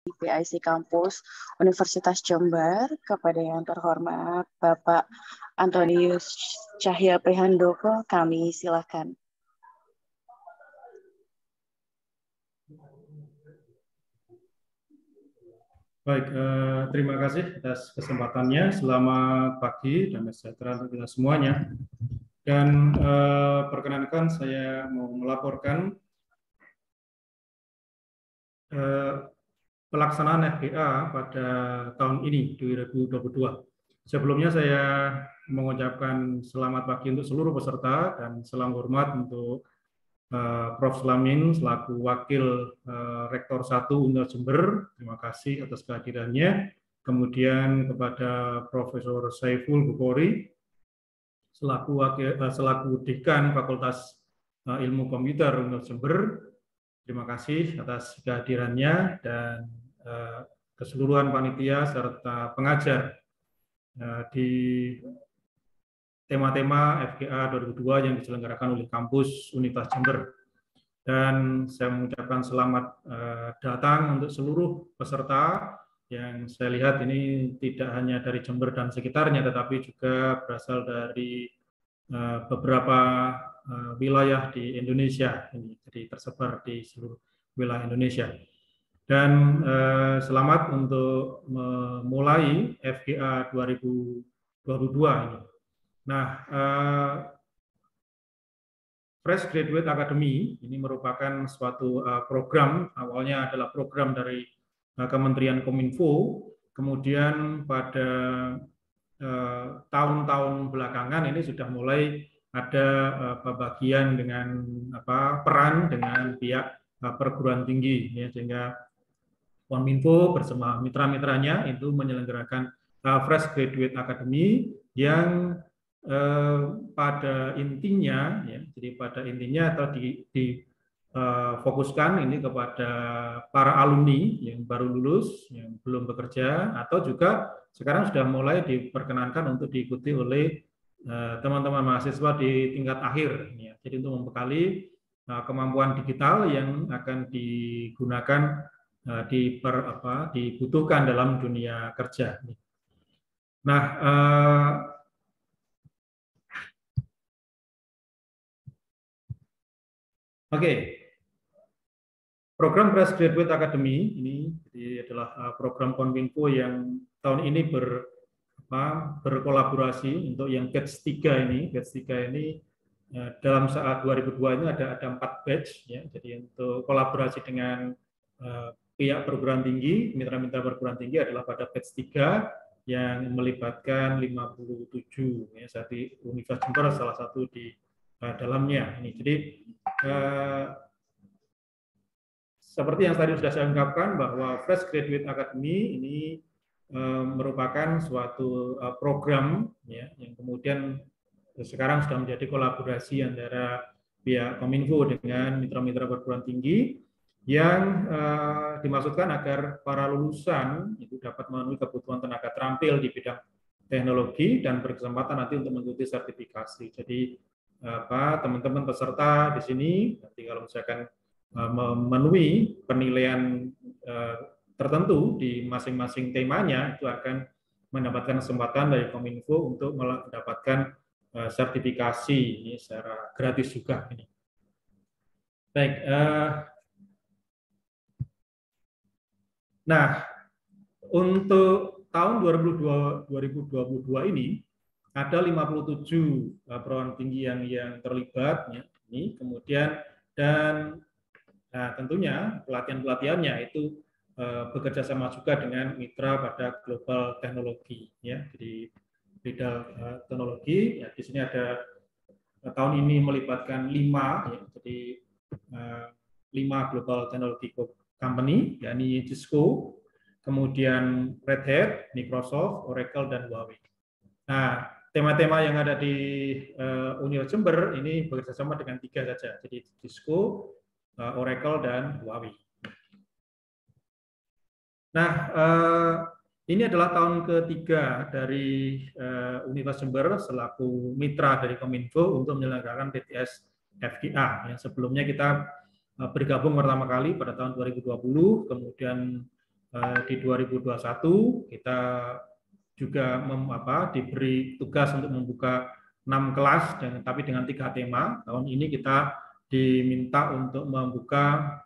PIC Kampus Universitas Jember, kepada yang terhormat Bapak Antonius Cahya Prihandoko, kami silakan. Baik, terima kasih atas kesempatannya. Selamat pagi dan sejahtera untuk kita semuanya. Dan perkenankan saya mau melaporkan pelaksanaan FGA pada tahun ini 2022. Sebelumnya saya mengucapkan selamat pagi untuk seluruh peserta dan salam hormat untuk Prof. Slamin selaku Wakil Rektor 1 Universitas Jember, terima kasih atas kehadirannya. Kemudian kepada Profesor Saiful Bukhori selaku Dekan Fakultas Ilmu Komputer Universitas Jember, terima kasih atas kehadirannya, dan keseluruhan panitia serta pengajar di tema-tema FGA 2002 yang diselenggarakan oleh kampus Universitas Jember. Dan saya mengucapkan selamat datang untuk seluruh peserta yang saya lihat ini tidak hanya dari Jember dan sekitarnya, tetapi juga berasal dari beberapa wilayah di Indonesia ini, jadi tersebar di seluruh wilayah Indonesia. Dan selamat untuk memulai FGA 2022 ini. Nah, Fresh Graduate Academy ini merupakan suatu program, awalnya adalah program dari Kementerian Kominfo, kemudian pada tahun-tahun belakangan ini sudah mulai ada pembagian dengan peran dengan pihak perguruan tinggi, ya, sehingga Kominfo bersama mitra-mitranya itu menyelenggarakan Fresh Graduate Academy yang pada intinya, ya, jadi pada intinya atau difokuskan ini kepada para alumni yang baru lulus, yang belum bekerja, atau juga sekarang sudah mulai diperkenankan untuk diikuti oleh teman-teman mahasiswa di tingkat akhir, ya. Jadi untuk membekali kemampuan digital yang akan digunakan dibutuhkan dalam dunia kerja. Nah, oke, program Fresh Graduate Academy ini adalah program Kominfo yang tahun ini berkolaborasi untuk yang batch 3 ini. Batch 3 ini dalam saat 2002 ini ada 4 batch, ya. Jadi untuk kolaborasi dengan pihak perguruan tinggi, mitra-mitra perguruan tinggi adalah pada batch 3 yang melibatkan 57, ya, saat di Universitas Jember salah satu di dalamnya ini. Jadi seperti yang tadi sudah saya ungkapkan bahwa Fresh Graduate Academy ini merupakan suatu program, ya, yang kemudian sekarang sudah menjadi kolaborasi antara pihak Kominfo dengan mitra-mitra perguruan tinggi yang dimaksudkan agar para lulusan itu dapat memenuhi kebutuhan tenaga terampil di bidang teknologi dan berkesempatan nanti untuk mengikuti sertifikasi. Jadi teman-teman peserta di sini nanti kalau misalkan memenuhi penilaian tertentu di masing-masing temanya itu akan mendapatkan kesempatan dari Kominfo untuk mendapatkan sertifikasi ini secara gratis juga ini. Baik, nah untuk tahun 2022 ini ada 57 perguruan tinggi yang terlibat, ya, ini kemudian, dan tentunya pelatihan-pelatihannya itu bekerja sama juga dengan mitra pada global teknologi, ya. Jadi bidang teknologi, ya, di sini ada tahun ini melibatkan 5, ya, jadi 5 global teknologi company, yakni Cisco, kemudian Red Hat, Microsoft, Oracle, dan Huawei. Nah, tema-tema yang ada di Universitas Jember ini bekerjasama dengan 3 saja, jadi Cisco, Oracle, dan Huawei. Nah, ini adalah tahun ketiga dari Universitas Jember selaku mitra dari Kominfo untuk menyelenggarakan PTS FGA. Yang sebelumnya kita bergabung pertama kali pada tahun 2020, kemudian di 2021 kita juga diberi tugas untuk membuka 6 kelas, tapi dengan 3 tema. Tahun ini kita diminta untuk membuka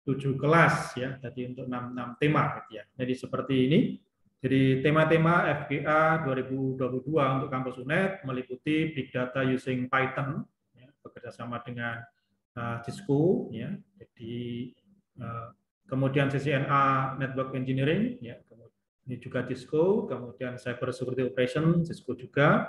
7 kelas ya, jadi untuk 6 tema gitu ya. Jadi seperti ini. Jadi tema-tema FGA 2022 untuk kampus UNED meliputi Big Data Using Python, ya, bekerjasama dengan Cisco, ya. Jadi kemudian CCNA Network Engineering, ya, ini juga Cisco, kemudian Cyber Security Operation Cisco juga,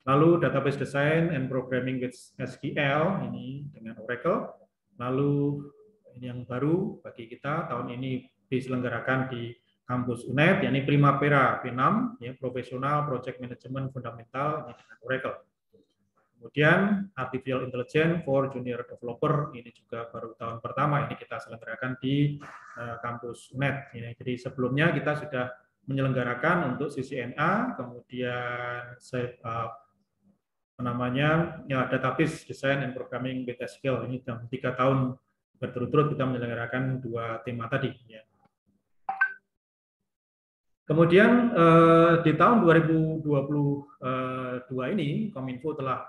lalu Database Design and Programming with SQL ini dengan Oracle, lalu ini yang baru bagi kita tahun ini diselenggarakan di kampus UNED, yakni Primavera P6, ya, Profesional Project Management Fundamental dengan Oracle. Kemudian Artificial Intelligence for Junior Developer, ini juga baru tahun pertama ini kita selenggarakan di kampus UNED. Ya. Jadi sebelumnya kita sudah menyelenggarakan untuk CCNA, kemudian Database Design and Programming with SQL, ini dalam 3 tahun berturut-turut kita menyelenggarakan 2 tema tadi. Ya. Kemudian di tahun 2022 ini Kominfo telah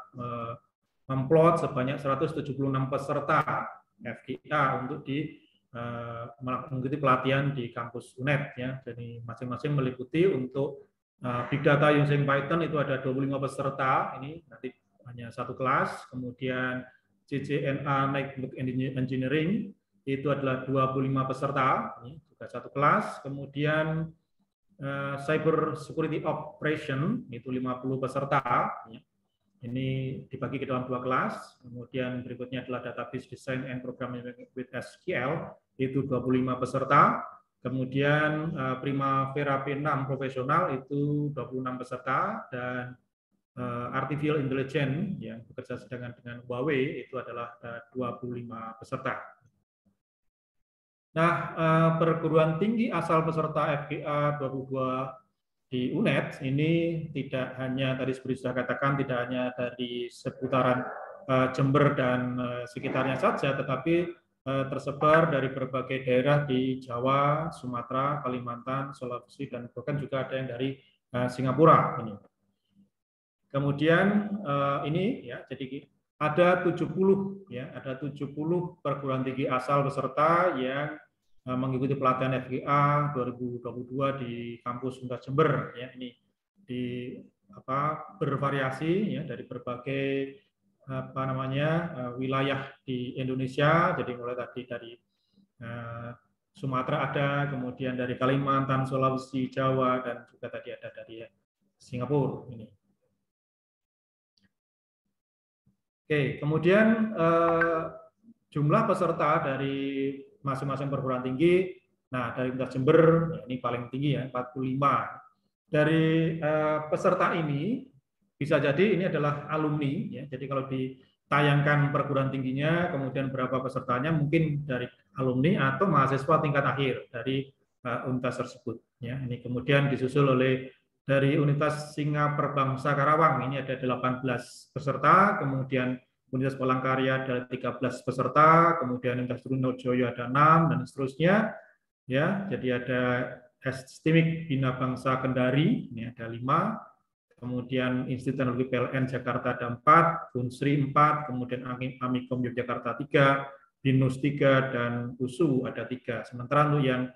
memplot sebanyak 176 peserta FGA untuk mengikuti pelatihan di kampus UNED ya. Jadi masing-masing meliputi untuk Big Data Using Python itu ada 25 peserta, ini nanti hanya 1 kelas. Kemudian CCNA Network Engineering itu adalah 25 peserta, ini juga 1 kelas. Kemudian Cyber Security Operation itu 50 peserta, ya. Ini dibagi ke dalam 2 kelas. Kemudian berikutnya adalah Database Design and Programming with SQL itu 25 peserta. Kemudian Primavera P6 Profesional itu 26 peserta, dan Artificial Intelligence yang bekerja sedang dengan Huawei itu adalah 25 peserta. Nah, perguruan tinggi asal peserta FGA 22 di UNED ini tidak hanya tadi seperti sudah katakan, tidak hanya dari seputaran Jember dan sekitarnya saja, tetapi tersebar dari berbagai daerah di Jawa, Sumatera, Kalimantan, Sulawesi, dan bahkan juga ada yang dari Singapura ini. Kemudian ini ya, jadi ada 70 ya, ada 70 perguruan tinggi asal peserta yang mengikuti pelatihan FGA 2022 di kampus Unpad Jember ya. Ini bervariasi ya dari berbagai wilayah di Indonesia. Jadi mulai tadi dari Sumatera ada, kemudian dari Kalimantan, Sulawesi, Jawa, dan juga tadi ada dari Singapura ini. Oke, kemudian jumlah peserta dari masing-masing perguruan tinggi, nah dari Unpad Jember ya, ini paling tinggi ya, 45. Dari peserta ini bisa jadi ini adalah alumni ya. Jadi kalau ditayangkan perguruan tingginya, kemudian berapa pesertanya mungkin dari alumni atau mahasiswa tingkat akhir dari universitas tersebut ya. Ini kemudian disusul oleh dari Universitas Singaperbangsa Karawang ini ada 18 peserta, kemudian Universitas Palangkaraya ada 13 peserta, kemudian Universitas Trunojoyo ada 6 dan seterusnya ya. Jadi ada STIMIK Bina Bangsa Kendari ini ada 5, kemudian Institut Teknologi PLN Jakarta ada 4, Unsri 4, kemudian Amikom Yogyakarta 3, BINUS 3, dan USU ada 3. Sementara untuk yang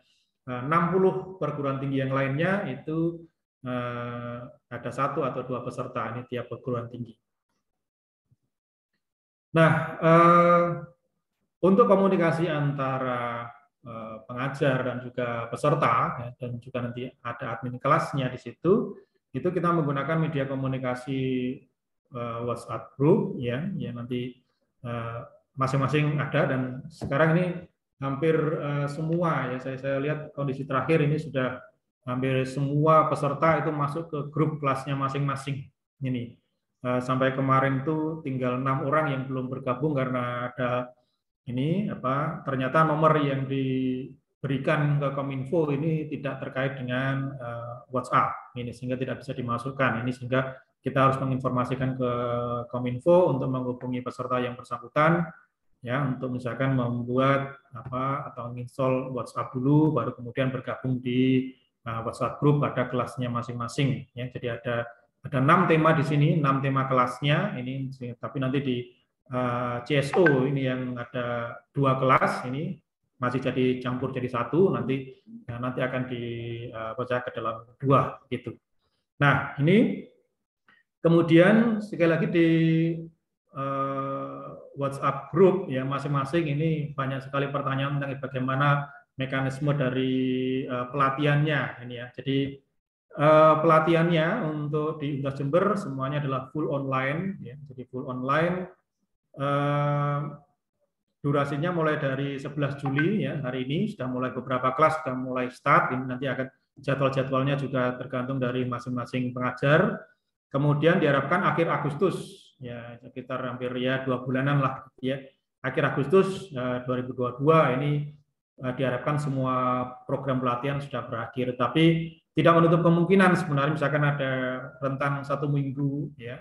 60 perguruan tinggi yang lainnya itu ada 1 atau 2 peserta ini tiap perguruan tinggi. Nah, untuk komunikasi antara pengajar dan juga peserta, ya, dan juga nanti ada admin kelasnya di situ, itu kita menggunakan media komunikasi WhatsApp group, ya, yang nanti masing-masing ada, dan sekarang ini hampir semua, ya, saya lihat kondisi terakhir ini sudah hampir semua peserta itu masuk ke grup kelasnya masing-masing ini. Sampai kemarin itu tinggal 6 orang yang belum bergabung karena ada ini ternyata nomor yang diberikan ke Kominfo ini tidak terkait dengan WhatsApp ini, sehingga tidak bisa dimasukkan ini, sehingga kita harus menginformasikan ke Kominfo untuk menghubungi peserta yang bersangkutan ya, untuk misalkan membuat atau menginstall WhatsApp dulu, baru kemudian bergabung di WhatsApp group pada kelasnya masing-masing. Ya, jadi ada 6 tema di sini, 6 tema kelasnya ini, tapi nanti di CSO ini yang ada 2 kelas ini masih jadi campur jadi satu, nanti akan dipecah ke dalam 2 gitu. Nah, ini kemudian sekali lagi di WhatsApp group ya masing-masing ini banyak sekali pertanyaan tentang bagaimana mekanisme dari pelatihannya ini ya. Jadi pelatihannya untuk di Universitas Jember semuanya adalah full online ya. Jadi full online, durasinya mulai dari 11 Juli ya, hari ini sudah mulai beberapa kelas sudah mulai start. Ini nanti akan jadwal-jadwalnya juga tergantung dari masing-masing pengajar. Kemudian diharapkan akhir Agustus ya, sekitar hampir ya 2 bulanan lah ya. Akhir Agustus 2022 ini diharapkan semua program pelatihan sudah berakhir. Tapi tidak menutup kemungkinan sebenarnya misalkan ada rentang 1 minggu ya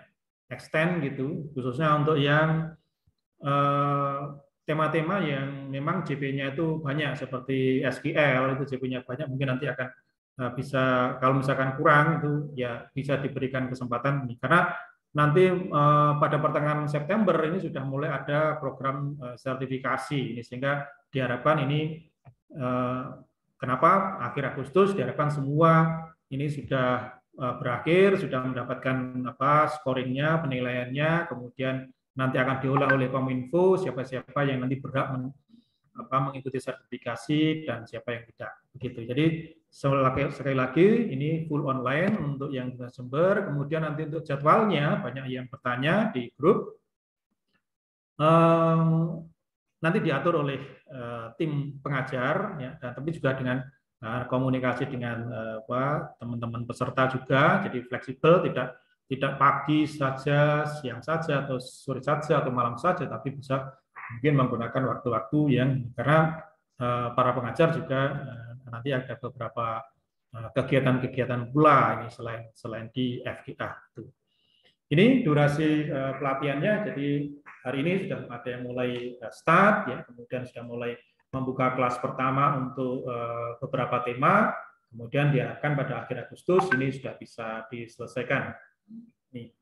extend gitu, khususnya untuk yang tema-tema yang memang JP-nya itu banyak seperti SQL itu JP-nya banyak, mungkin nanti akan bisa kalau misalkan kurang itu ya bisa diberikan kesempatan ini karena nanti pada pertengahan September ini sudah mulai ada program sertifikasi ini sehingga diharapkan ini kenapa akhir Agustus diharapkan semua ini sudah berakhir, sudah mendapatkan scoringnya, penilaiannya, kemudian nanti akan diolah oleh Kominfo siapa-siapa yang nanti berhak mengikuti sertifikasi dan siapa yang tidak begitu. Jadi sekali lagi ini full online untuk yang di Jember. Kemudian nanti untuk jadwalnya banyak yang bertanya di grup. Nanti diatur oleh tim pengajar ya, dan tapi juga dengan komunikasi dengan teman-teman peserta juga, jadi fleksibel, tidak pagi saja, siang saja, atau sore saja, atau malam saja, tapi bisa mungkin menggunakan waktu-waktu yang karena para pengajar juga nanti ada beberapa kegiatan-kegiatan pula ini selain di FGA. Ini durasi pelatihannya, jadi hari ini sudah ada yang mulai start, ya, kemudian sudah mulai membuka kelas pertama untuk beberapa tema, kemudian diharapkan pada akhir Agustus ini sudah bisa diselesaikan. Nih.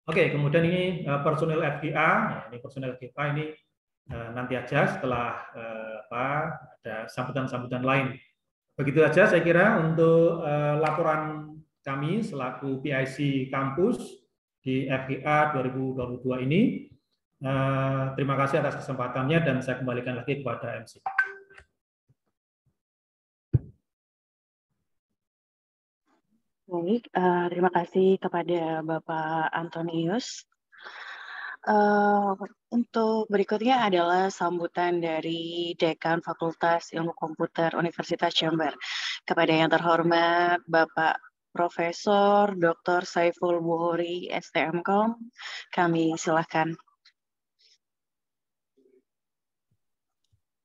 Oke, kemudian ini personil FGA, ya, ini personil FGA ini nanti aja setelah ada sambutan-sambutan lain. Begitu saja saya kira untuk laporan kami selaku PIC kampus di FGA 2022 ini. Terima kasih atas kesempatannya dan saya kembalikan lagi kepada MC. Baik, terima kasih kepada Bapak Antonius. Untuk berikutnya adalah sambutan dari Dekan Fakultas Ilmu Komputer Universitas Jember. Kepada yang terhormat Bapak Profesor Dr. Saiful Buhori, STMKOM, kami silakan.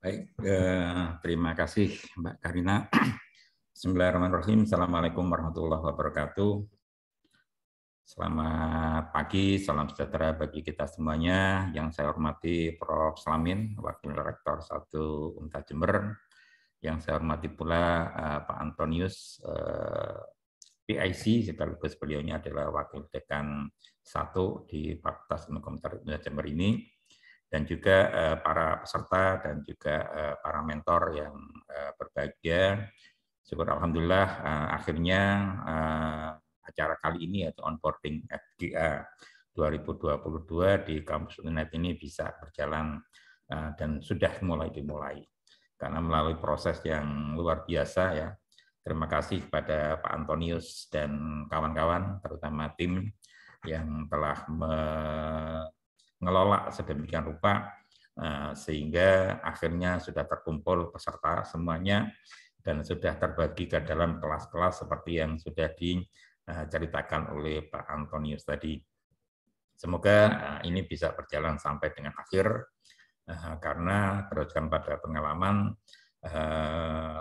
Baik, terima kasih Mbak Karina. Bismillahirrahmanirrahim. Assalamualaikum warahmatullahi wabarakatuh. Selamat pagi, salam sejahtera bagi kita semuanya. Yang saya hormati Prof. Slamin, Wakil Rektor 1 Universitas Jember. Yang saya hormati pula Pak Antonius, PIC, sekaligus beliaunya adalah Wakil Dekan 1 di Fakultas Ilmu Komputer Universitas Jember ini. Dan juga para peserta dan juga para mentor yang berbahagia. Syukur alhamdulillah akhirnya acara kali ini yaitu onboarding FGA 2022 di kampus UNED ini bisa berjalan dan sudah dimulai karena melalui proses yang luar biasa ya. Terima kasih kepada Pak Antonius dan kawan-kawan terutama tim yang telah mengelola sedemikian rupa sehingga akhirnya sudah terkumpul peserta semuanya dan sudah terbagi ke dalam kelas-kelas seperti yang sudah diceritakan oleh Pak Antonius tadi. Semoga ini bisa berjalan sampai dengan akhir karena berdasarkan pada pengalaman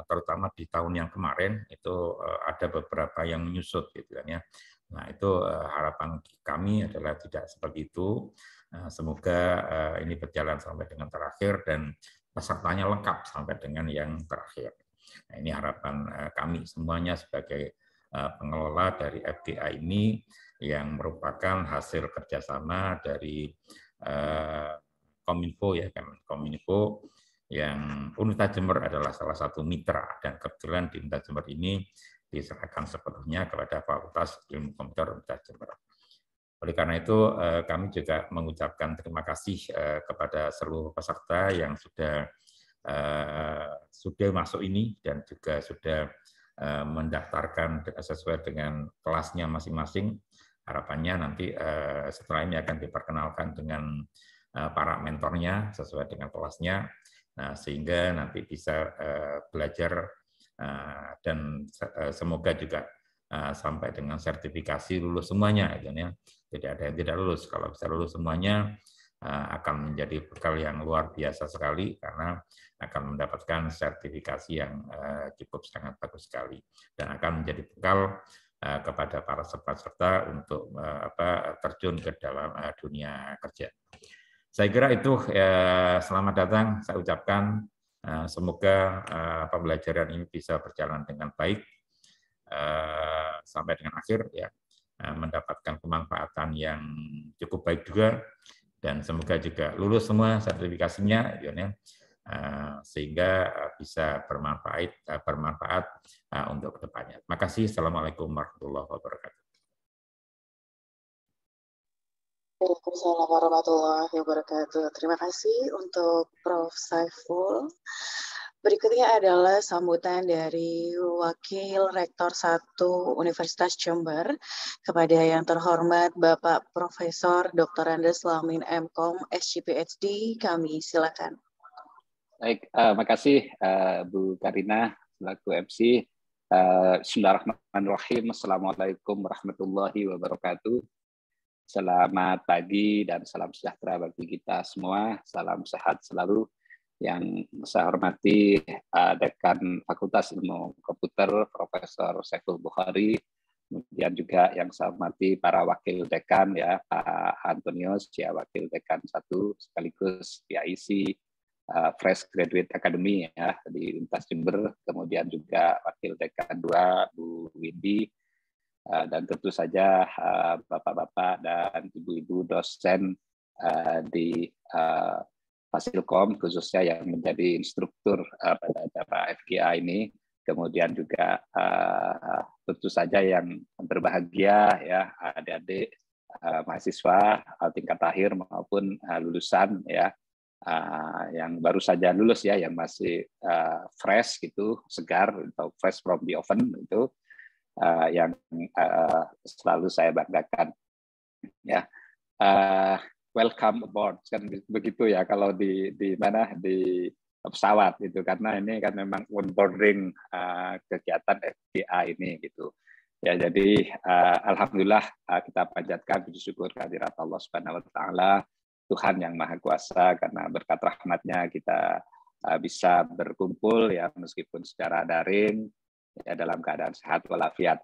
terutama di tahun yang kemarin itu ada beberapa yang menyusut gitu kan ya. Nah, itu harapan kami adalah tidak seperti itu. Semoga ini berjalan sampai dengan terakhir dan pesertanya lengkap sampai dengan yang terakhir. Nah, ini harapan kami semuanya sebagai pengelola dari FGA ini yang merupakan hasil kerjasama dari Kominfo ya, Kominfo yang Universitas Jember adalah salah satu mitra dan kebetulan di Universitas Jember ini diserahkan sepenuhnya kepada Fakultas Ilmu Komputer Universitas Jember. Oleh karena itu, kami juga mengucapkan terima kasih kepada seluruh peserta yang sudah masuk ini dan juga sudah mendaftarkan sesuai dengan kelasnya masing-masing. Harapannya nanti setelah ini akan diperkenalkan dengan para mentornya sesuai dengan kelasnya, sehingga nanti bisa belajar dan semoga juga sampai dengan sertifikasi lulus semuanya, ya. Tidak ada yang tidak lulus. Kalau bisa lulus semuanya akan menjadi bekal yang luar biasa sekali karena akan mendapatkan sertifikasi yang cukup sangat bagus sekali dan akan menjadi bekal kepada para peserta untuk terjun ke dalam dunia kerja. Saya kira itu selamat datang saya ucapkan. Semoga pembelajaran ini bisa berjalan dengan baik sampai dengan akhir ya. Mendapatkan kemanfaatan yang cukup baik juga dan semoga juga lulus semua sertifikasinya ya, sehingga bisa bermanfaat untuk kedepannya. Terima kasih. Assalamualaikum warahmatullahi wabarakatuh. Waalaikumsalam warahmatullahi wabarakatuh. Terima kasih untuk Prof. Saiful. Berikutnya adalah sambutan dari Wakil Rektor 1 Universitas Jember kepada yang terhormat Bapak Profesor Dr. Andes Slamin M.Com, SC/PhD. Kami silakan. Baik, makasih Bu Karina selaku MC. Bismillahirrahmanirrahim. Assalamualaikum warahmatullahi wabarakatuh. Selamat pagi dan salam sejahtera bagi kita semua. Salam sehat selalu. Yang saya hormati Dekan Fakultas Ilmu Komputer Profesor Saiful Bukhari, kemudian juga yang saya hormati para wakil dekan ya Pak Antonius ya Wakil Dekan 1 sekaligus PIC Fresh Graduate Academy ya di Universitas Jember, kemudian juga Wakil Dekan 2 Bu Windy dan tentu saja bapak-bapak dan ibu-ibu dosen di Fasilkom khususnya yang menjadi instruktur pada acara FGA ini, kemudian juga tentu saja yang berbahagia ya adik-adik mahasiswa tingkat akhir maupun lulusan ya yang baru saja lulus ya, yang masih fresh gitu, segar atau fresh from the oven itu yang selalu saya banggakan ya. Welcome aboard kan begitu ya kalau di mana di pesawat itu, karena ini kan memang onboarding kegiatan FGA ini gitu ya. Jadi alhamdulillah kita panjatkan puji syukur kehadirat Allah Subhanahu wa taala, Tuhan yang Maha Kuasa, karena berkat rahmatnya kita bisa berkumpul ya meskipun secara daring ya dalam keadaan sehat walafiat.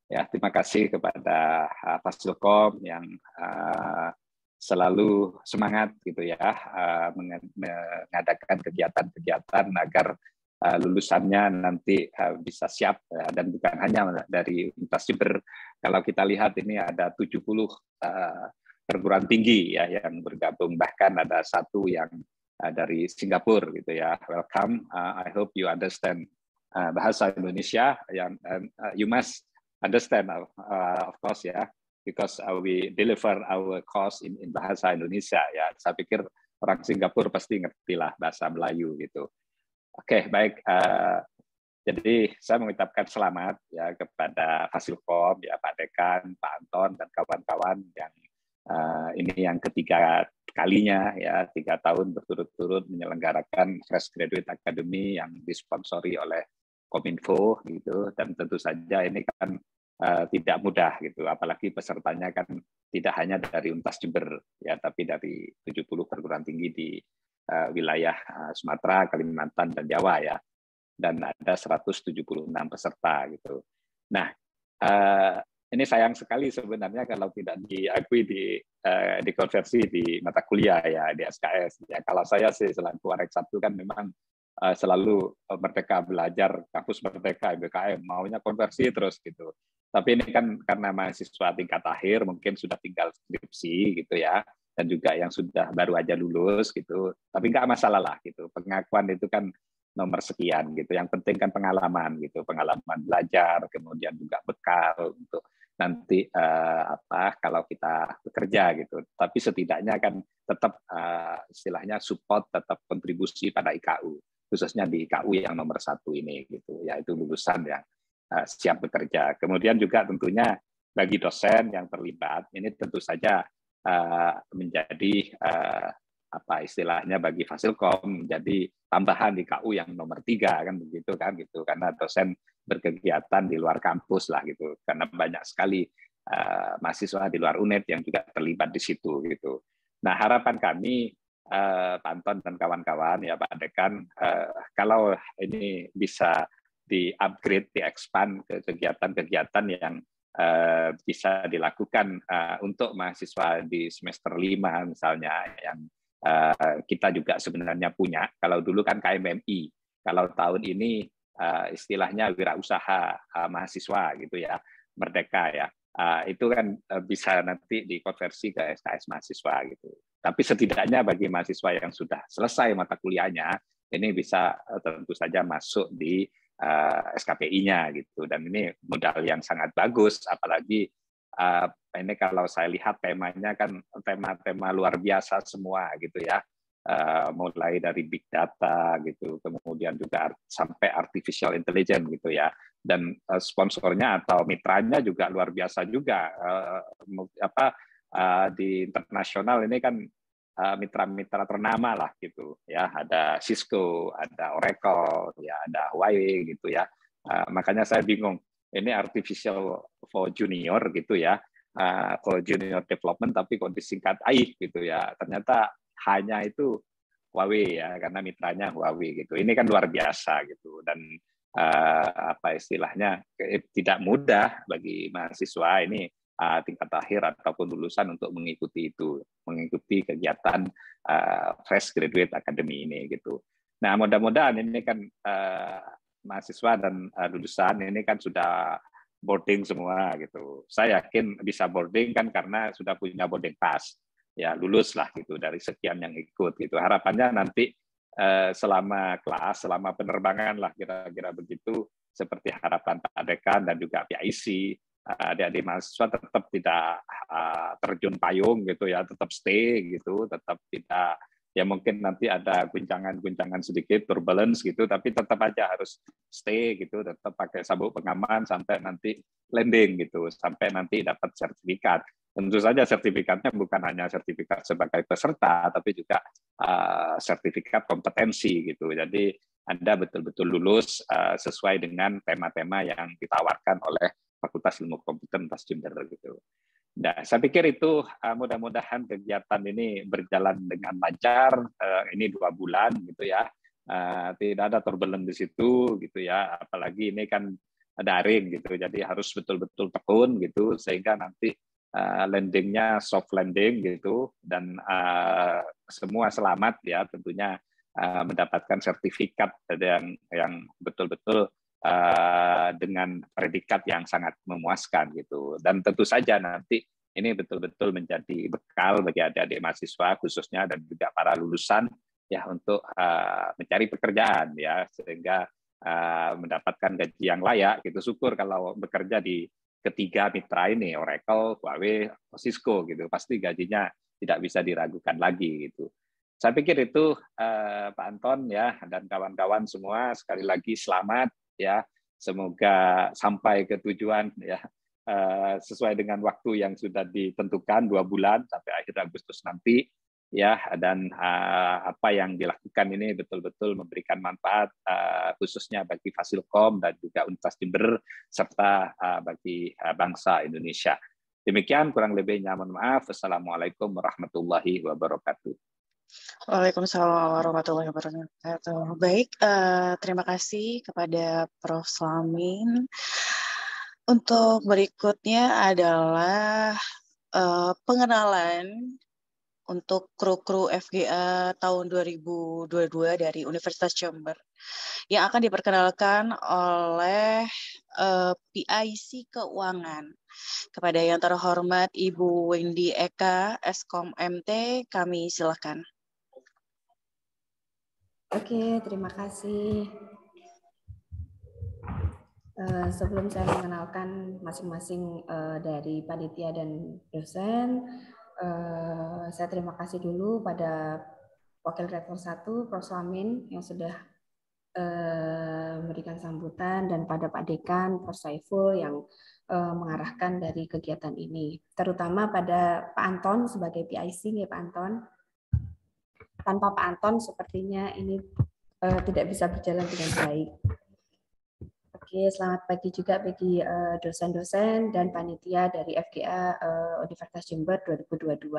Ya, terima kasih kepada Fasilkom yang selalu semangat gitu ya mengadakan kegiatan-kegiatan agar lulusannya nanti bisa siap dan bukan hanya dari Universitas Jember. Kalau kita lihat ini ada 70 perguruan tinggi ya yang bergabung, bahkan ada satu yang dari Singapura gitu ya. Welcome. I hope you understand bahasa Indonesia yang you must understand of course ya. Because we deliver our course in bahasa Indonesia ya. Saya pikir orang Singapura pasti ngerti lah bahasa Melayu gitu. Oke, baik. Jadi saya mengucapkan selamat ya kepada Fasilkom ya, Pak Dekan, Pak Anton dan kawan-kawan yang ini yang ketiga kalinya ya 3 tahun berturut-turut menyelenggarakan Fresh Graduate Academy yang disponsori oleh Kominfo gitu, dan tentu saja ini kan tidak mudah gitu, apalagi pesertanya kan tidak hanya dari Universitas Jember ya, tapi dari 70 perguruan tinggi di wilayah Sumatera, Kalimantan dan Jawa ya, dan ada 176 peserta gitu. Nah, ini sayang sekali sebenarnya kalau tidak diakui dikonversi di mata kuliah ya di SKS. Ya kalau saya sih selaku Arek 1 kan memang selalu Merdeka Belajar, kampus Merdeka, MBKM, maunya konversi terus gitu. Tapi ini kan karena mahasiswa tingkat akhir mungkin sudah tinggal skripsi gitu ya, dan juga yang sudah baru aja lulus gitu. Tapi nggak masalah lah gitu. Pengakuan itu kan nomor sekian gitu. Yang penting kan pengalaman gitu, pengalaman belajar, kemudian juga bekal untuk nanti kalau kita bekerja gitu. Tapi setidaknya kan tetap istilahnya support, tetap kontribusi pada IKU, khususnya di IKU yang nomor 1 ini gitu, yaitu lulusan yang siap bekerja. Kemudian juga tentunya bagi dosen yang terlibat ini tentu saja menjadi istilahnya bagi Fasilkom menjadi tambahan di KU yang nomor 3 kan begitu kan gitu, karena dosen berkegiatan di luar kampus lah gitu, karena banyak sekali mahasiswa di luar UNED yang juga terlibat di situ gitu. Nah harapan kami Pak Anton dan kawan-kawan ya Pak Dekan, kalau ini bisa di-upgrade, di-expand ke kegiatan-kegiatan yang bisa dilakukan untuk mahasiswa di semester 5 misalnya, yang kita juga sebenarnya punya. Kalau dulu kan KMMI, kalau tahun ini istilahnya wirausaha mahasiswa gitu ya, Merdeka ya. Itu kan bisa nanti dikonversi ke SKS mahasiswa gitu. Tapi setidaknya bagi mahasiswa yang sudah selesai mata kuliahnya, ini bisa tentu saja masuk di SKPI-nya gitu. Dan ini modal yang sangat bagus, apalagi ini kalau saya lihat temanya kan tema-tema luar biasa semua gitu ya. Mulai dari big data gitu, kemudian juga sampai artificial intelligence gitu ya, dan sponsornya atau mitranya juga luar biasa juga. Di internasional ini kan mitra-mitra ternama lah gitu ya, ada Cisco, ada Oracle, ya ada Huawei gitu ya. Makanya saya bingung, ini artificial for junior gitu ya, for junior development tapi kok disingkat AI gitu ya, ternyata hanya itu Huawei ya, karena mitranya Huawei gitu. Ini kan luar biasa gitu, dan istilahnya tidak mudah bagi mahasiswa ini tingkat akhir ataupun lulusan untuk mengikuti itu, mengikuti kegiatan Fresh Graduate Academy ini gitu. Nah mudah-mudahan ini kan mahasiswa dan lulusan ini kan sudah boarding semua gitu. Saya yakin bisa boarding kan karena sudah punya boarding pass. Ya lulus lah gitu dari sekian yang ikut gitu. Harapannya nanti selama kelas, selama penerbangan lah kira-kira begitu, seperti harapan Pak Dekan dan juga PIC, adik-adik mahasiswa tetap tidak terjun payung gitu ya, tetap stay gitu, tetap tidak, ya mungkin nanti ada guncangan-guncangan sedikit, turbulence gitu, tapi tetap aja harus stay gitu, tetap pakai sabuk pengaman sampai nanti landing gitu, sampai nanti dapat sertifikat. Tentu saja sertifikatnya bukan hanya sertifikat sebagai peserta, tapi juga sertifikat kompetensi gitu. Jadi Anda betul-betul lulus sesuai dengan tema-tema yang ditawarkan oleh Fakultas Ilmu Komputer Untas Jember gitu. Nah, saya pikir itu mudah-mudahan kegiatan ini berjalan dengan lancar. Ini 2 bulan gitu ya, tidak ada turbulence di situ gitu ya. Apalagi ini kan daring gitu, jadi harus betul-betul tekun gitu sehingga nanti landingnya soft landing gitu, dan semua selamat ya tentunya mendapatkan sertifikat yang betul-betul dengan predikat yang sangat memuaskan gitu. Dan tentu saja nanti ini betul-betul menjadi bekal bagi adik-adik mahasiswa khususnya dan juga para lulusan ya untuk mencari pekerjaan ya, sehingga mendapatkan gaji yang layak gitu. Syukur kalau bekerja di ketiga mitra ini, Oracle, Huawei, Cisco gitu, pasti gajinya tidak bisa diragukan lagi gitu. Saya pikir itu Pak Anton ya dan kawan-kawan semua, sekali lagi selamat ya, semoga sampai ke tujuan ya sesuai dengan waktu yang sudah ditentukan 2 bulan sampai akhir Agustus nanti ya, dan apa yang dilakukan ini betul-betul memberikan manfaat khususnya bagi Fasilkom dan juga Untas Jember serta bagi bangsa Indonesia. Demikian kurang lebihnya, mohon maaf. Assalamualaikum warahmatullahi wabarakatuh. Waalaikumsalam warahmatullahi wabarakatuh. Baik, terima kasih kepada Prof. Slamin Untuk berikutnya adalah pengenalan untuk kru-kru FGA tahun 2022 dari Universitas Jember yang akan diperkenalkan oleh PIC Keuangan. Kepada yang terhormat Ibu Wendy Eka, Eskom MT, kami silakan. Oke, terima kasih. Sebelum saya mengenalkan masing-masing dari panitia dan dosen, saya terima kasih dulu pada Wakil Rektor 1, Prof. Slamin, yang sudah memberikan sambutan, dan pada Pak Dekan, Prof. Saiful, yang mengarahkan dari kegiatan ini. Terutama pada Pak Anton sebagai PIC, ya Pak Anton. Tanpa Pak Anton, sepertinya ini tidak bisa berjalan dengan baik. Oke, selamat pagi juga bagi dosen-dosen dan panitia dari FGA Universitas Jember 2022.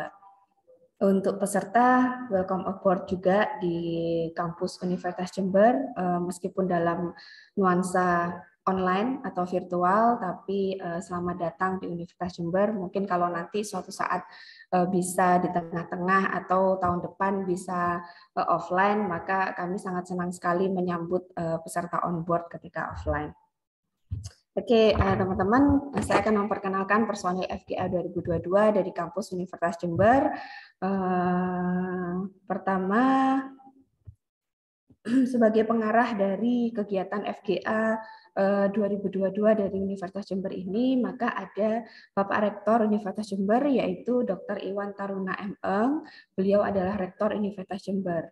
Untuk peserta, welcome aboard juga di kampus Universitas Jember, meskipun dalam nuansa online atau virtual, tapi selamat datang di Universitas Jember. Mungkin kalau nanti suatu saat bisa di tengah-tengah atau tahun depan bisa offline, maka kami sangat senang sekali menyambut peserta on board ketika offline. Oke, teman-teman, saya akan memperkenalkan personil FGA 2022 dari kampus Universitas Jember. Pertama, sebagai pengarah dari kegiatan FGA 2022 dari Universitas Jember ini, maka ada Bapak Rektor Universitas Jember, yaitu Dr. Iwan Taruna M.Eng. Beliau adalah Rektor Universitas Jember.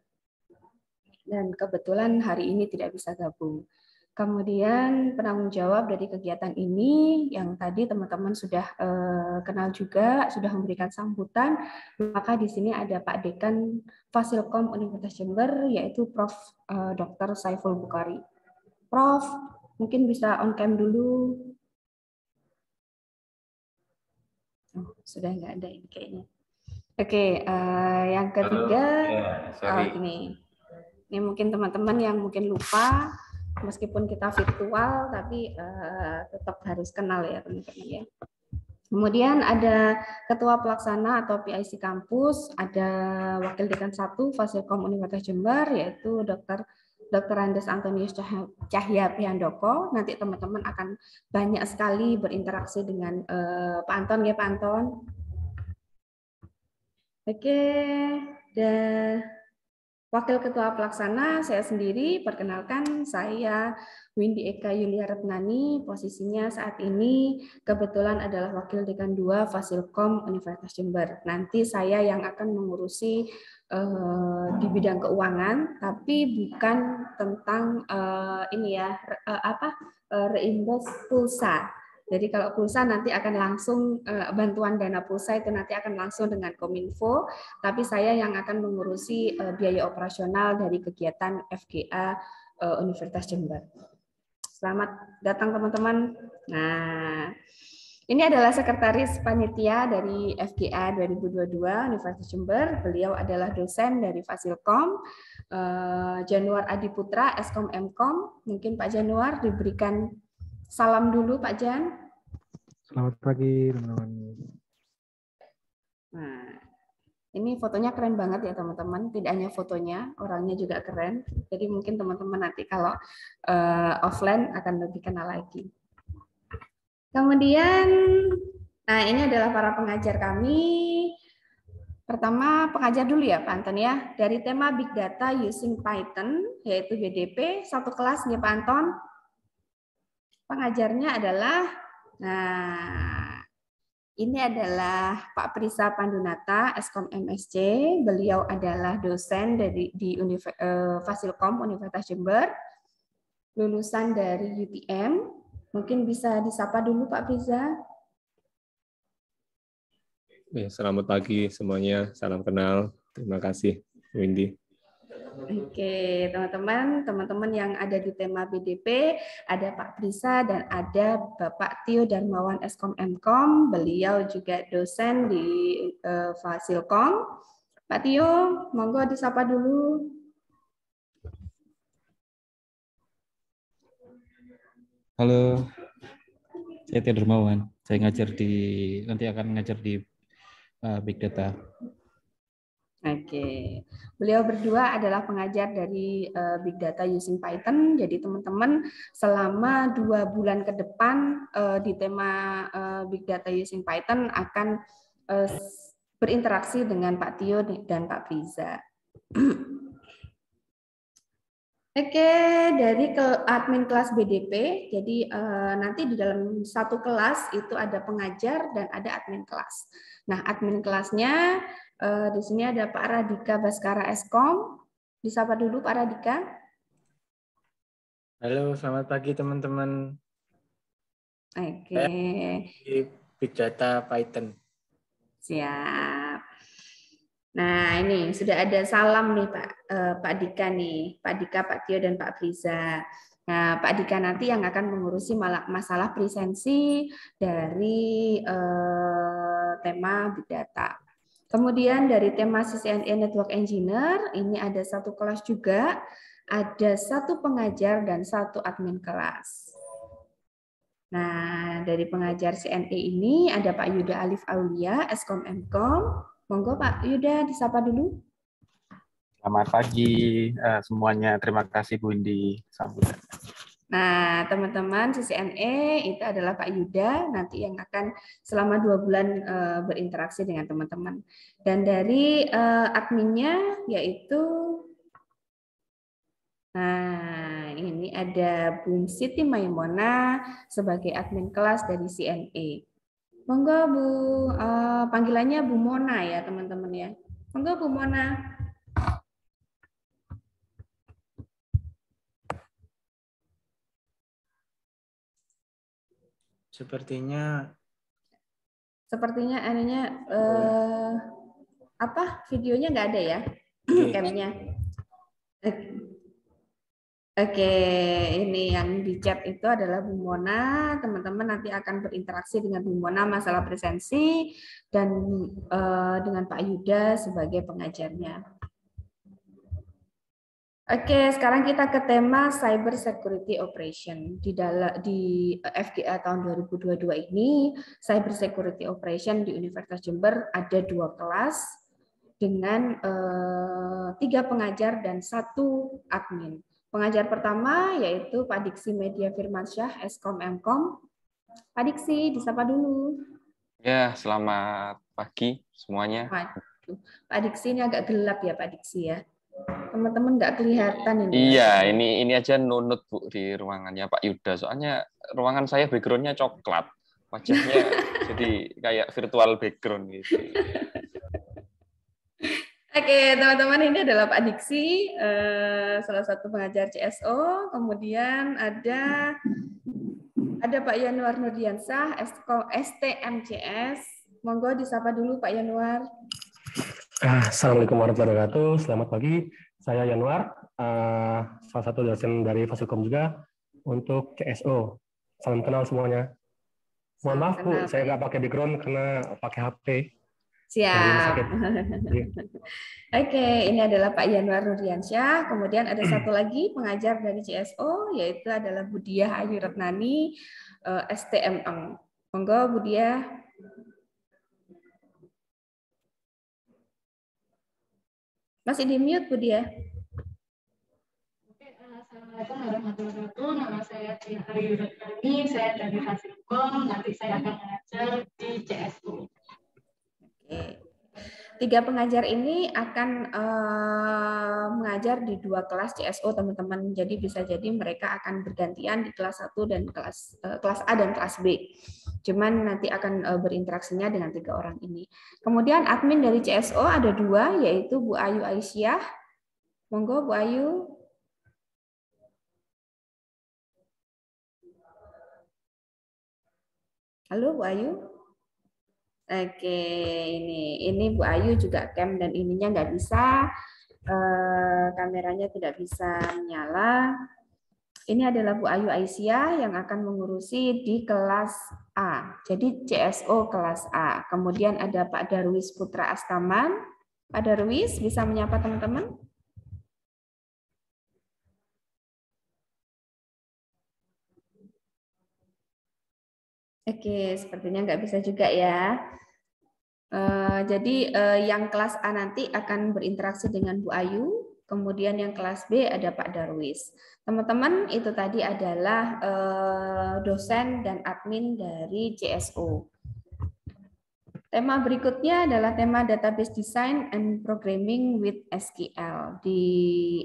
Dan kebetulan hari ini tidak bisa gabung. Kemudian penanggung jawab dari kegiatan ini yang tadi teman-teman sudah kenal juga, sudah memberikan sambutan, maka di sini ada Pak Dekan Fasilkom Universitas Jember, yaitu Prof. Dr. Saiful Bukhari. Prof, mungkin bisa on cam dulu. Oh, sudah nggak ada ini kayaknya. Oke, yang ketiga, ini mungkin teman-teman yang mungkin lupa, meskipun kita virtual, tapi tetap harus kenal ya teman-teman ya. Kemudian ada Ketua Pelaksana atau PIC Kampus, ada Wakil Dekan 1 Fasilkom Universitas Jember, yaitu Dr. Andes Antonius Cahya Piandoko. Nanti teman-teman akan banyak sekali berinteraksi dengan Pak Anton ya Pak Anton. Oke, dan Wakil Ketua Pelaksana, saya sendiri, perkenalkan saya Windy Eka Yulia Retnani, posisinya saat ini kebetulan adalah Wakil Dekan 2 Fasilkom Universitas Jember. Nanti saya yang akan mengurusi di bidang keuangan, tapi bukan tentang reimbas pulsa. Jadi kalau pulsa nanti akan langsung bantuan dana pulsa itu nanti akan langsung dengan Kominfo, tapi saya yang akan mengurusi biaya operasional dari kegiatan FGA Universitas Jember. Selamat datang teman-teman. Nah, ini adalah sekretaris panitia dari FGA 2022 Universitas Jember. Beliau adalah dosen dari Fasilkom, Januar Adiputra, Eskom Mkom. Mungkin Pak Januar diberikan salam dulu Pak Jan. Selamat pagi teman-teman. Nah, ini fotonya keren banget ya teman-teman. Tidak hanya fotonya, orangnya juga keren. Jadi mungkin teman-teman nanti kalau offline akan lebih kenal lagi. Kemudian, nah ini adalah para pengajar kami. Pertama pengajar dulu ya Pak Anton ya. Dari tema Big Data Using Python, yaitu BDP, satu kelas ya Pak Anton. Pengajarnya adalah, nah ini adalah Pak Prisa Pandunata, Eskom MSc. Beliau adalah dosen di Fasilkom Universitas Jember, lulusan dari UTM. Mungkin bisa disapa dulu Pak Prisa. Ya, selamat pagi semuanya, salam kenal. Terima kasih, Windy. Oke, teman-teman yang ada di tema BDP, ada Pak Prisa dan ada Bapak Tio Darmawan Eskom Mkom, beliau juga dosen di Fasilkom. Pak Tio, monggo disapa dulu. Halo. Saya Theodor Mawan. Saya nanti akan ngajar di Big Data. Oke, beliau berdua adalah pengajar dari Big Data using Python. Jadi teman-teman selama 2 bulan ke depan di tema Big Data using Python akan berinteraksi dengan Pak Tio dan Pak Friza. Oke, dari admin kelas BDP. Jadi nanti di dalam satu kelas itu ada pengajar dan ada admin kelas. Nah, admin kelasnya di sini ada Pak Radika Baskara Eskom. Disapa dulu Pak Radika. Halo, selamat pagi teman-teman. Oke. Di Big Data Python. Siap. Nah, ini sudah ada salam nih Pak Dika nih, Pak Dika, Pak Tio dan Pak Friza. Nah, Pak Dika nanti yang akan mengurusi masalah presensi dari tema Big Data. Kemudian dari tema CCNA Network Engineer, ini ada satu kelas juga, ada satu pengajar dan satu admin kelas. Nah, dari pengajar CNA ini ada Pak Yuda Alif Aulia, Eskom Mkom. Monggo Pak Yuda, disapa dulu. Selamat pagi semuanya. Terima kasih Bu Indi sambutan. Nah, teman-teman CCNA itu adalah Pak Yuda nanti yang akan selama 2 bulan berinteraksi dengan teman-teman. Dan dari adminnya yaitu, nah ini ada Bu Siti Maimona sebagai admin kelas dari CNA. Monggo Bu, panggilannya Bu Mona ya teman-teman ya. Monggo Bu Mona. Sepertinya anunya apa videonya nggak ada ya, camnya. Oke, ini yang di chat itu adalah Bu Mona. Teman-teman nanti akan berinteraksi dengan Bu Mona masalah presensi dan dengan Pak Yuda sebagai pengajarnya. Oke, sekarang kita ke tema Cyber Security Operation. Di FGA tahun 2022 ini, Cyber Security Operation di Universitas Jember ada 2 kelas dengan 3 pengajar dan 1 admin. Pengajar pertama yaitu Pak Diksi Media Firmansyah, Eskom Mkom. Pak Diksi, disapa dulu. Ya, selamat pagi semuanya. Waduh, Pak Diksi ini agak gelap ya Pak Diksi ya. Teman-teman nggak kelihatan ini. Iya, ini aja nunut Bu di ruangannya Pak Yuda. Soalnya ruangan saya background-nya coklat. Wajahnya jadi kayak virtual background gitu. Oke, teman-teman, ini adalah Pak Diksi, salah satu pengajar CSO. Kemudian ada Pak Yanuar Nurdiansah, STMCS. Monggo disapa dulu Pak Yanuar. Assalamualaikum warahmatullahi wabarakatuh. Selamat pagi. Saya Yanuar, salah satu dosen dari Fasikom juga untuk CSO. Salam kenal semuanya. Mohon maaf Bu, saya nggak pakai background karena pakai HP. Siap. Oke, ini adalah Pak Yanuar Nurdiansyah. Kemudian ada satu lagi pengajar dari CSO, yaitu adalah Bu Diah Ayu Retnani, STMM. Monggo Bu Diah. Masih di mute Bu Diah. Assalamualaikum warahmatullahi wabarakatuh. Nama saya Diah Ayu Retnani, saya dari Fasikom. Nanti saya akan mengajar di CSO. Oke. 3 pengajar ini akan mengajar di 2 kelas CSO teman-teman. Jadi bisa jadi mereka akan bergantian di kelas 1 dan kelas A dan kelas B. Cuman nanti akan berinteraksinya dengan 3 orang ini. Kemudian admin dari CSO ada 2, yaitu Bu Ayu Aisyah. Monggo Bu Ayu. Halo Bu Ayu. Oke, ini Bu Ayu juga cam dan ininya nggak bisa, kameranya tidak bisa menyala. Ini adalah Bu Ayu Aisyah yang akan mengurusi di kelas A, jadi CSO kelas A. Kemudian ada Pak Darwis Putra Astaman. Pak Darwis bisa menyapa teman-teman? Oke, sepertinya nggak bisa juga ya. Jadi yang kelas A nanti akan berinteraksi dengan Bu Ayu, kemudian yang kelas B ada Pak Darwis. Teman-teman, itu tadi adalah dosen dan admin dari CSO. Tema berikutnya adalah tema Database Design and Programming with SQL. Di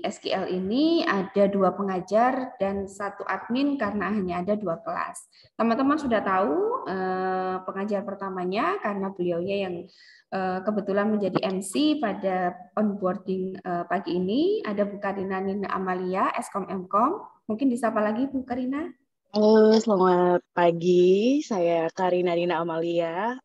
SQL ini ada 2 pengajar dan 1 admin karena hanya ada 2 kelas. Teman-teman sudah tahu pengajar pertamanya karena beliaunya yang kebetulan menjadi MC pada onboarding pagi ini. Ada Bu Karina Nina Amalia, Eskom Mkom. Mungkin disapa lagi Bu Karina. Halo, selamat pagi. Saya Karina Dina Amalia.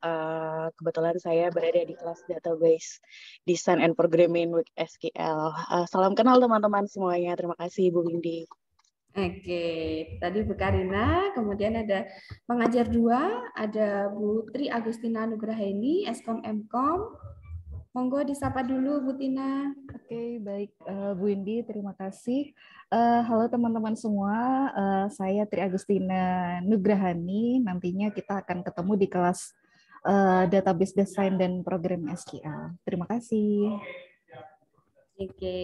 Kebetulan saya berada di kelas Database Design and Programming with SQL. Salam kenal teman-teman semuanya. Terima kasih Bu Windy. Oke, tadi Bu Karina, kemudian ada pengajar 2, ada Bu Tri Agustina Nugraheni, Eskom Mkom. Monggo disapa dulu Bu Tina. Oke, baik Bu Windy, terima kasih. Halo teman-teman semua, saya Tri Agustina Nugrahani. Nantinya kita akan ketemu di kelas Database Design dan Program SQL. Terima kasih. Oke,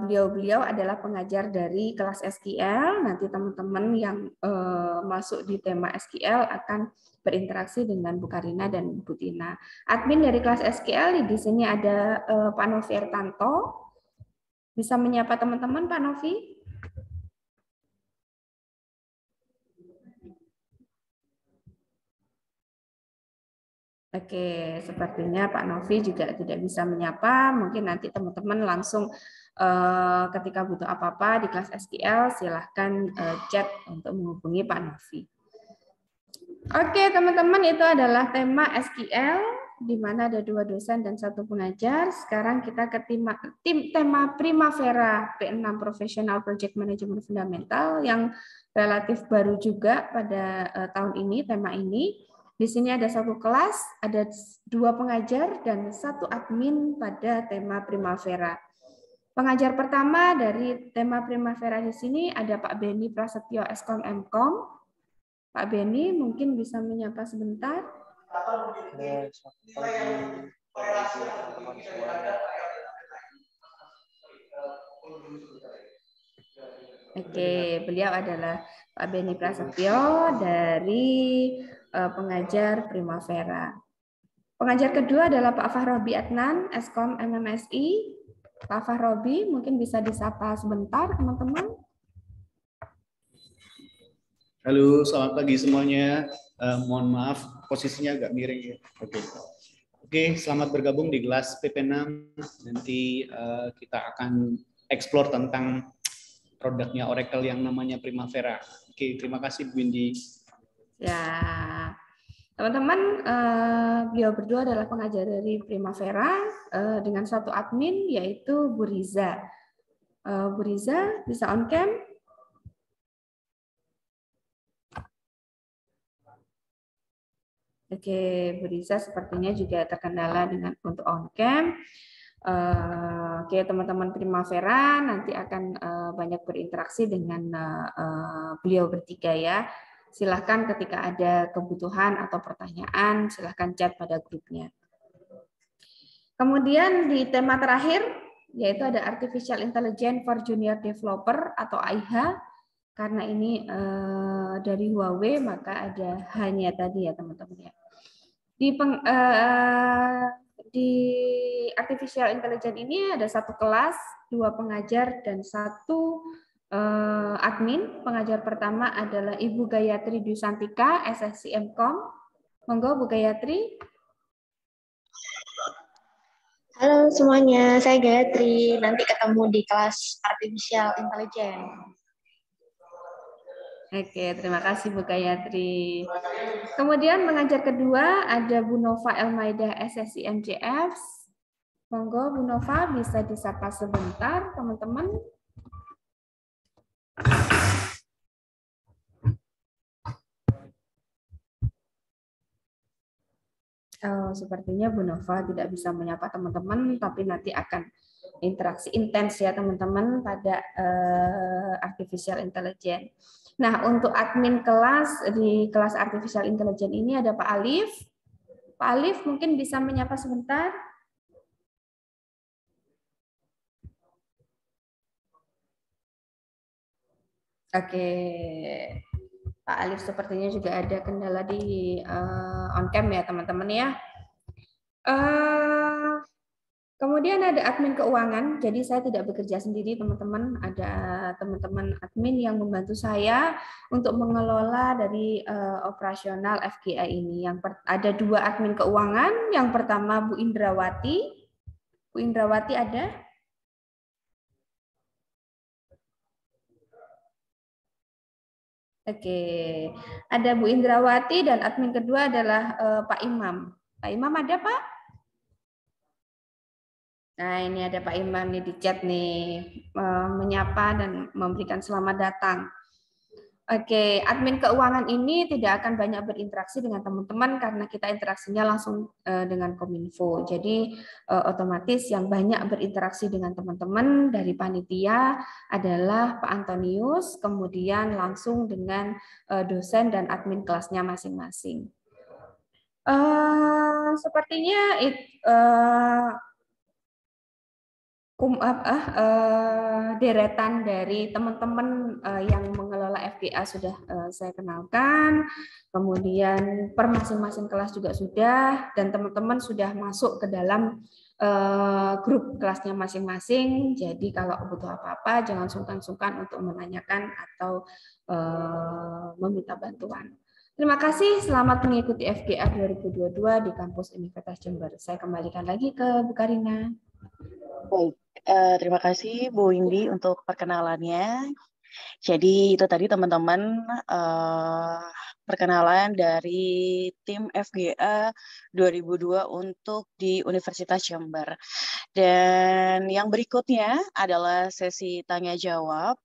beliau-beliau adalah pengajar dari kelas SQL. Nanti teman-teman yang masuk di tema SQL akan berinteraksi dengan Bu Karina dan Bu Tina. Admin dari kelas SQL di sini ada Pak Novi Ertanto. Bisa menyapa teman-teman, Pak Novi? Oke, sepertinya Pak Novi juga tidak bisa menyapa. Mungkin nanti teman-teman langsung ketika butuh apa-apa di kelas SQL, silahkan chat untuk menghubungi Pak Novi. Oke, teman-teman, itu adalah tema SQL, di mana ada 2 dosen dan 1 pengajar. Sekarang kita ke tema Primavera P6 Professional Project Management Fundamental yang relatif baru juga pada tahun ini, tema ini. Di sini ada 1 kelas, ada 2 pengajar dan 1 admin pada tema Primavera. Pengajar pertama dari tema Primavera di sini ada Pak Beni Prasetyo Eskom Mkom. Pak Beni mungkin bisa menyapa sebentar. Oke, beliau adalah Pak Beni Prasetyo dari pengajar Primavera. Pengajar kedua adalah Pak Fahrobi Adnan, Eskom MMSI. Pak Fahrobi mungkin bisa disapa sebentar, teman-teman. Halo, selamat pagi semuanya. Mohon maaf, posisinya agak miring ya. Oke, selamat bergabung di kelas PP6. Nanti kita akan explore tentang produknya Oracle yang namanya Primavera. Oke, terima kasih Bu Windy. Ya, teman-teman, beliau berdua adalah pengajar dari Primavera dengan 1 admin yaitu Bu Riza. Bu Riza bisa on cam? Oke, Bu Riza sepertinya juga terkendala dengan untuk on cam. Oke, teman-teman Primavera nanti akan banyak berinteraksi dengan beliau bertiga ya. Silahkan ketika ada kebutuhan atau pertanyaan, silahkan chat pada grupnya. Kemudian di tema terakhir, yaitu ada Artificial Intelligence for Junior Developer atau AIHA. Karena ini dari Huawei, maka ada hanya tadi ya teman-teman ya. Di Artificial Intelligence ini ada 1 kelas, 2 pengajar, dan 1 admin. Pengajar pertama adalah Ibu Gayatri Dusantika, SSC Mkom. Monggo Bu Gayatri. Halo semuanya, saya Gayatri. Nanti ketemu di kelas Artificial Intelligence. Oke, terima kasih Bu Gayatri. Kemudian pengajar kedua ada Bu Nova Elmaida, SSC MJF. Monggo Bu Nova bisa disapa sebentar, teman-teman. Sepertinya Bu Nova tidak bisa menyapa teman-teman, tapi nanti akan interaksi intens ya teman-teman pada artificial intelligence. Nah, untuk admin kelas di kelas artificial intelligence ini ada Pak Alif. Pak Alif mungkin bisa menyapa sebentar. Oke, Pak Alif sepertinya juga ada kendala di on cam ya teman-teman ya. Kemudian ada admin keuangan, jadi saya tidak bekerja sendiri teman-teman, ada teman-teman admin yang membantu saya untuk mengelola dari operasional FGA ini. Ada 2 admin keuangan, yang pertama Bu Indrawati. Bu Indrawati ada? Oke, ada Bu Indrawati dan admin kedua adalah Pak Imam. Pak Imam ada Pak? Nah, ini ada Pak Imam nih di chat nih, menyapa dan memberikan selamat datang. Oke, admin keuangan ini tidak akan banyak berinteraksi dengan teman-teman karena kita interaksinya langsung dengan Kominfo. Jadi otomatis yang banyak berinteraksi dengan teman-teman dari panitia adalah Pak Antonius, kemudian langsung dengan dosen dan admin kelasnya masing-masing. Sepertinya deretan dari teman-teman yang mengelola FGA sudah saya kenalkan, kemudian per masing-masing kelas juga sudah, dan teman-teman sudah masuk ke dalam grup kelasnya masing-masing. Jadi kalau butuh apa-apa jangan sungkan-sungkan untuk menanyakan atau meminta bantuan. Terima kasih, selamat mengikuti FGA 2022 di kampus Universitas Jember. Saya kembalikan lagi ke Bu Karina. Baik, terima kasih Bu Windy untuk perkenalannya. Jadi itu tadi teman-teman perkenalan dari tim FGA 2002 untuk di Universitas Jember. Dan yang berikutnya adalah sesi tanya jawab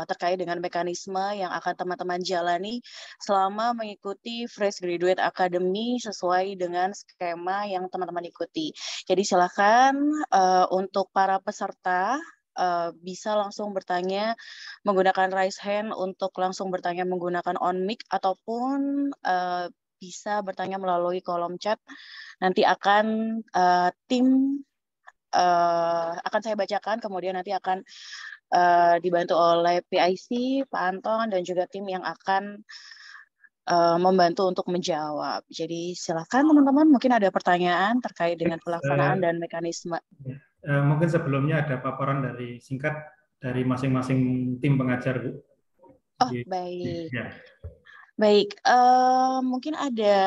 terkait dengan mekanisme yang akan teman-teman jalani selama mengikuti Fresh Graduate Academy sesuai dengan skema yang teman-teman ikuti. Jadi silakan untuk para peserta bisa langsung bertanya menggunakan raise hand untuk langsung bertanya menggunakan on mic ataupun bisa bertanya melalui kolom chat. Nanti akan tim akan saya bacakan, kemudian nanti akan dibantu oleh PIC, Pak Anton, dan juga tim yang akan membantu untuk menjawab. Jadi silakan teman-teman, mungkin ada pertanyaan terkait dengan pelaksanaan dan mekanisme. Mungkin sebelumnya ada paparan dari singkat dari masing-masing tim pengajar, Bu. Oh, baik. Ya. Baik, mungkin ada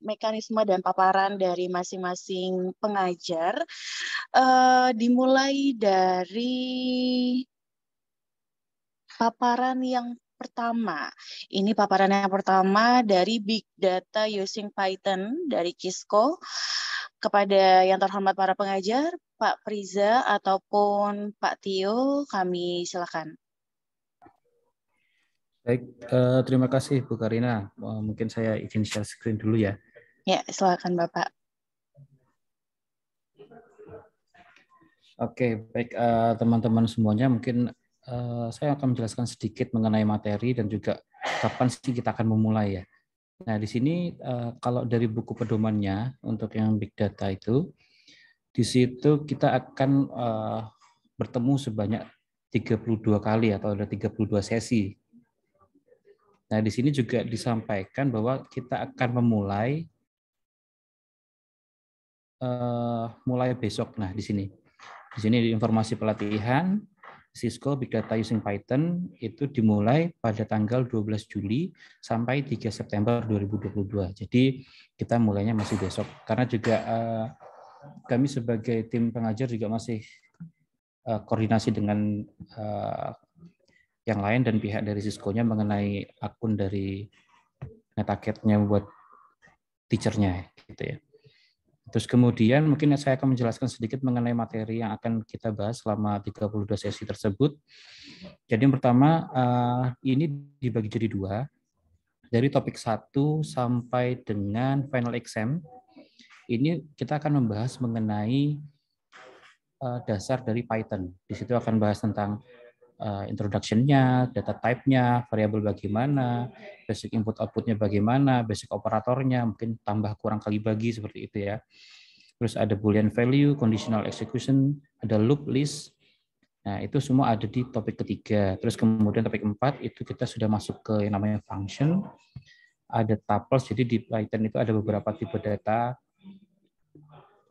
mekanisme dan paparan dari masing-masing pengajar. Dimulai dari paparan yang pertama. Ini paparan yang pertama dari Big Data Using Python dari Kisco. Kepada yang terhormat para pengajar, Pak Priza ataupun Pak Tio, kami silakan. Baik, terima kasih Bu Karina. Mungkin saya izin share screen dulu ya. Ya, silakan Bapak. Oke, baik teman-teman semuanya, mungkin saya akan menjelaskan sedikit mengenai materi dan juga kapan sih kita akan memulai ya. Nah, di sini kalau dari buku pedomannya untuk yang Big Data itu, di situ kita akan bertemu sebanyak 32 kali atau ada 32 sesi. Nah, di sini juga disampaikan bahwa kita akan memulai mulai besok. Nah, di sini informasi pelatihan Cisco Big Data Using Python itu dimulai pada tanggal 12 Juli sampai 3 September 2022. Jadi kita mulainya masih besok. Karena juga kami sebagai tim pengajar juga masih koordinasi dengan yang lain dan pihak dari Cisco-nya mengenai akun dari NetAcad-nya buat teacher-nya gitu ya. Terus kemudian mungkin saya akan menjelaskan sedikit mengenai materi yang akan kita bahas selama 32 sesi tersebut. Jadi yang pertama ini dibagi jadi 2. Dari topik 1 sampai dengan final exam. Ini kita akan membahas mengenai dasar dari Python. Di situ akan bahas tentang introduction-nya, data type-nya, variabel bagaimana, basic input-output-nya bagaimana, basic operatornya, mungkin tambah kurang kali bagi seperti itu ya. Terus ada Boolean value, conditional execution, ada loop list. Nah, itu semua ada di topik ketiga. Terus kemudian topik 4 itu kita sudah masuk ke yang namanya function. Ada tuples, jadi di Python itu ada beberapa tipe data,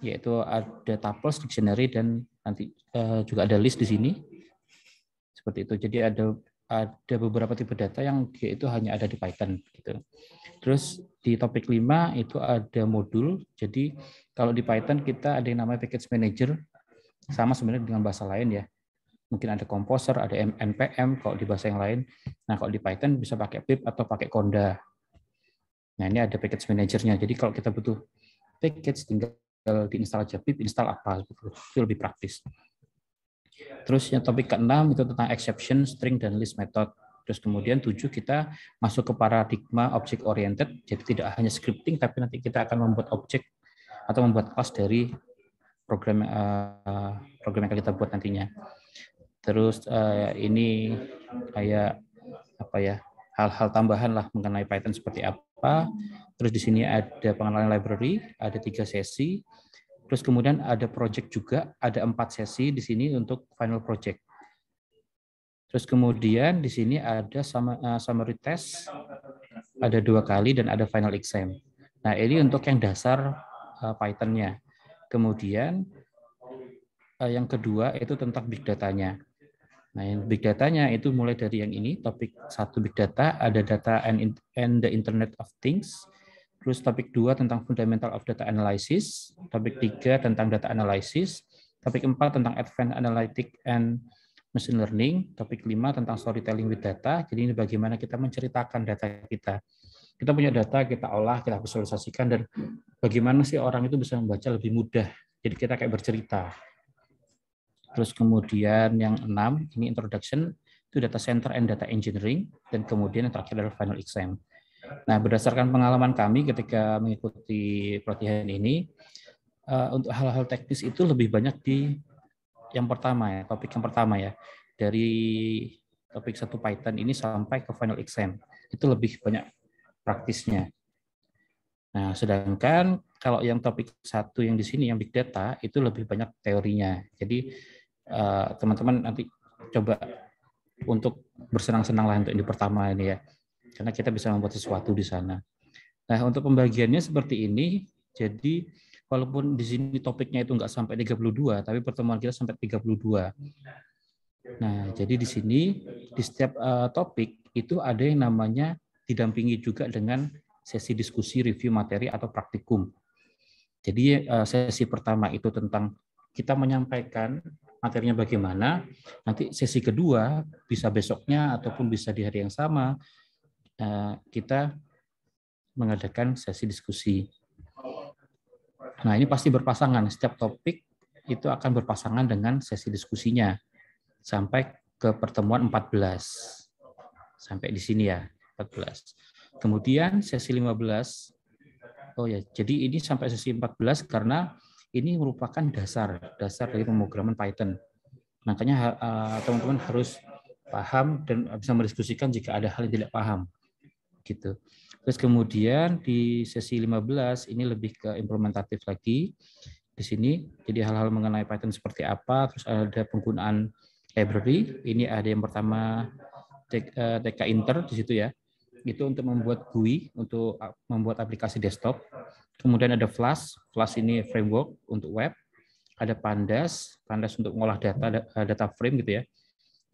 yaitu ada tuples, dictionary, dan nanti juga ada list di sini. Seperti itu. Jadi ada beberapa tipe data yang dia itu hanya ada di Python gitu. Terus di topik 5 itu ada modul. Jadi kalau di Python kita ada yang namanya package manager, sama sebenarnya dengan bahasa lain ya. Mungkin ada composer, ada npm kalau di bahasa yang lain. Nah, kalau di Python bisa pakai pip atau pakai conda. Nah, ini ada package manajernya. Jadi kalau kita butuh package tinggal diinstal aja pip, install apa gitu. Itu lebih praktis. Terus yang topik ke-6 itu tentang exception, string, dan list method. Terus kemudian 7 kita masuk ke paradigma object oriented. Jadi tidak hanya scripting, tapi nanti kita akan membuat objek atau membuat kelas dari program yang kita buat nantinya. Terus ini kayak apa ya, hal-hal tambahan lah mengenai Python seperti apa. Terus di sini ada pengenalan library, ada 3 sesi. Terus kemudian ada project juga, ada 4 sesi di sini untuk final project. Terus kemudian di sini ada summary test, ada 2 kali dan ada final exam. Nah, ini untuk yang dasar Python-nya. Kemudian yang kedua itu tentang big data-nya. Nah, yang big data-nya itu mulai dari yang ini, topik 1 big data, ada data and the Internet of Things. Terus topik 2 tentang fundamental of data analysis, topik 3 tentang data analysis, topik 4 tentang advanced analytic and machine learning, topik 5 tentang storytelling with data. Jadi ini bagaimana kita menceritakan data kita. Kita punya data, kita olah, kita visualisasikan, dan bagaimana sih orang itu bisa membaca lebih mudah. Jadi kita kayak bercerita. Terus kemudian yang 6, ini introduction, itu data center and data engineering, dan kemudian yang terakhir adalah final exam. Nah, berdasarkan pengalaman kami ketika mengikuti pelatihan ini, untuk hal-hal teknis itu lebih banyak di yang pertama ya, topik yang pertama ya, dari topik 1 Python ini sampai ke final exam, itu lebih banyak praktisnya. Nah, sedangkan kalau yang topik 1 yang di sini, yang big data, itu lebih banyak teorinya. Jadi teman-teman nanti coba untuk bersenang-senang lah untuk di pertama ini ya, karena kita bisa membuat sesuatu di sana. Nah, untuk pembagiannya seperti ini. Jadi walaupun di sini topiknya itu nggak sampai 32, tapi pertemuan kita sampai 32. Nah, jadi di sini di setiap topik itu ada yang namanya didampingi juga dengan sesi diskusi, review materi atau praktikum. Jadi sesi pertama itu tentang kita menyampaikan materinya bagaimana, nanti sesi kedua bisa besoknya ataupun bisa di hari yang sama kita mengadakan sesi diskusi. Nah, ini pasti berpasangan, setiap topik itu akan berpasangan dengan sesi diskusinya sampai ke pertemuan 14. Sampai di sini ya, 14. Kemudian sesi 15. Oh ya, jadi ini sampai sesi 14 karena ini merupakan dasar dari pemrograman Python. Makanya teman-teman harus paham dan bisa mendiskusikan jika ada hal yang tidak paham. Gitu. Terus kemudian di sesi 15 ini lebih ke implementatif lagi. Di sini jadi hal-hal mengenai Python seperti apa, terus ada penggunaan library. Ini ada yang pertama TK Inter di situ ya. Itu untuk membuat GUI, untuk membuat aplikasi desktop. Kemudian ada Flash ini framework untuk web. Ada Pandas untuk mengolah data frame gitu ya.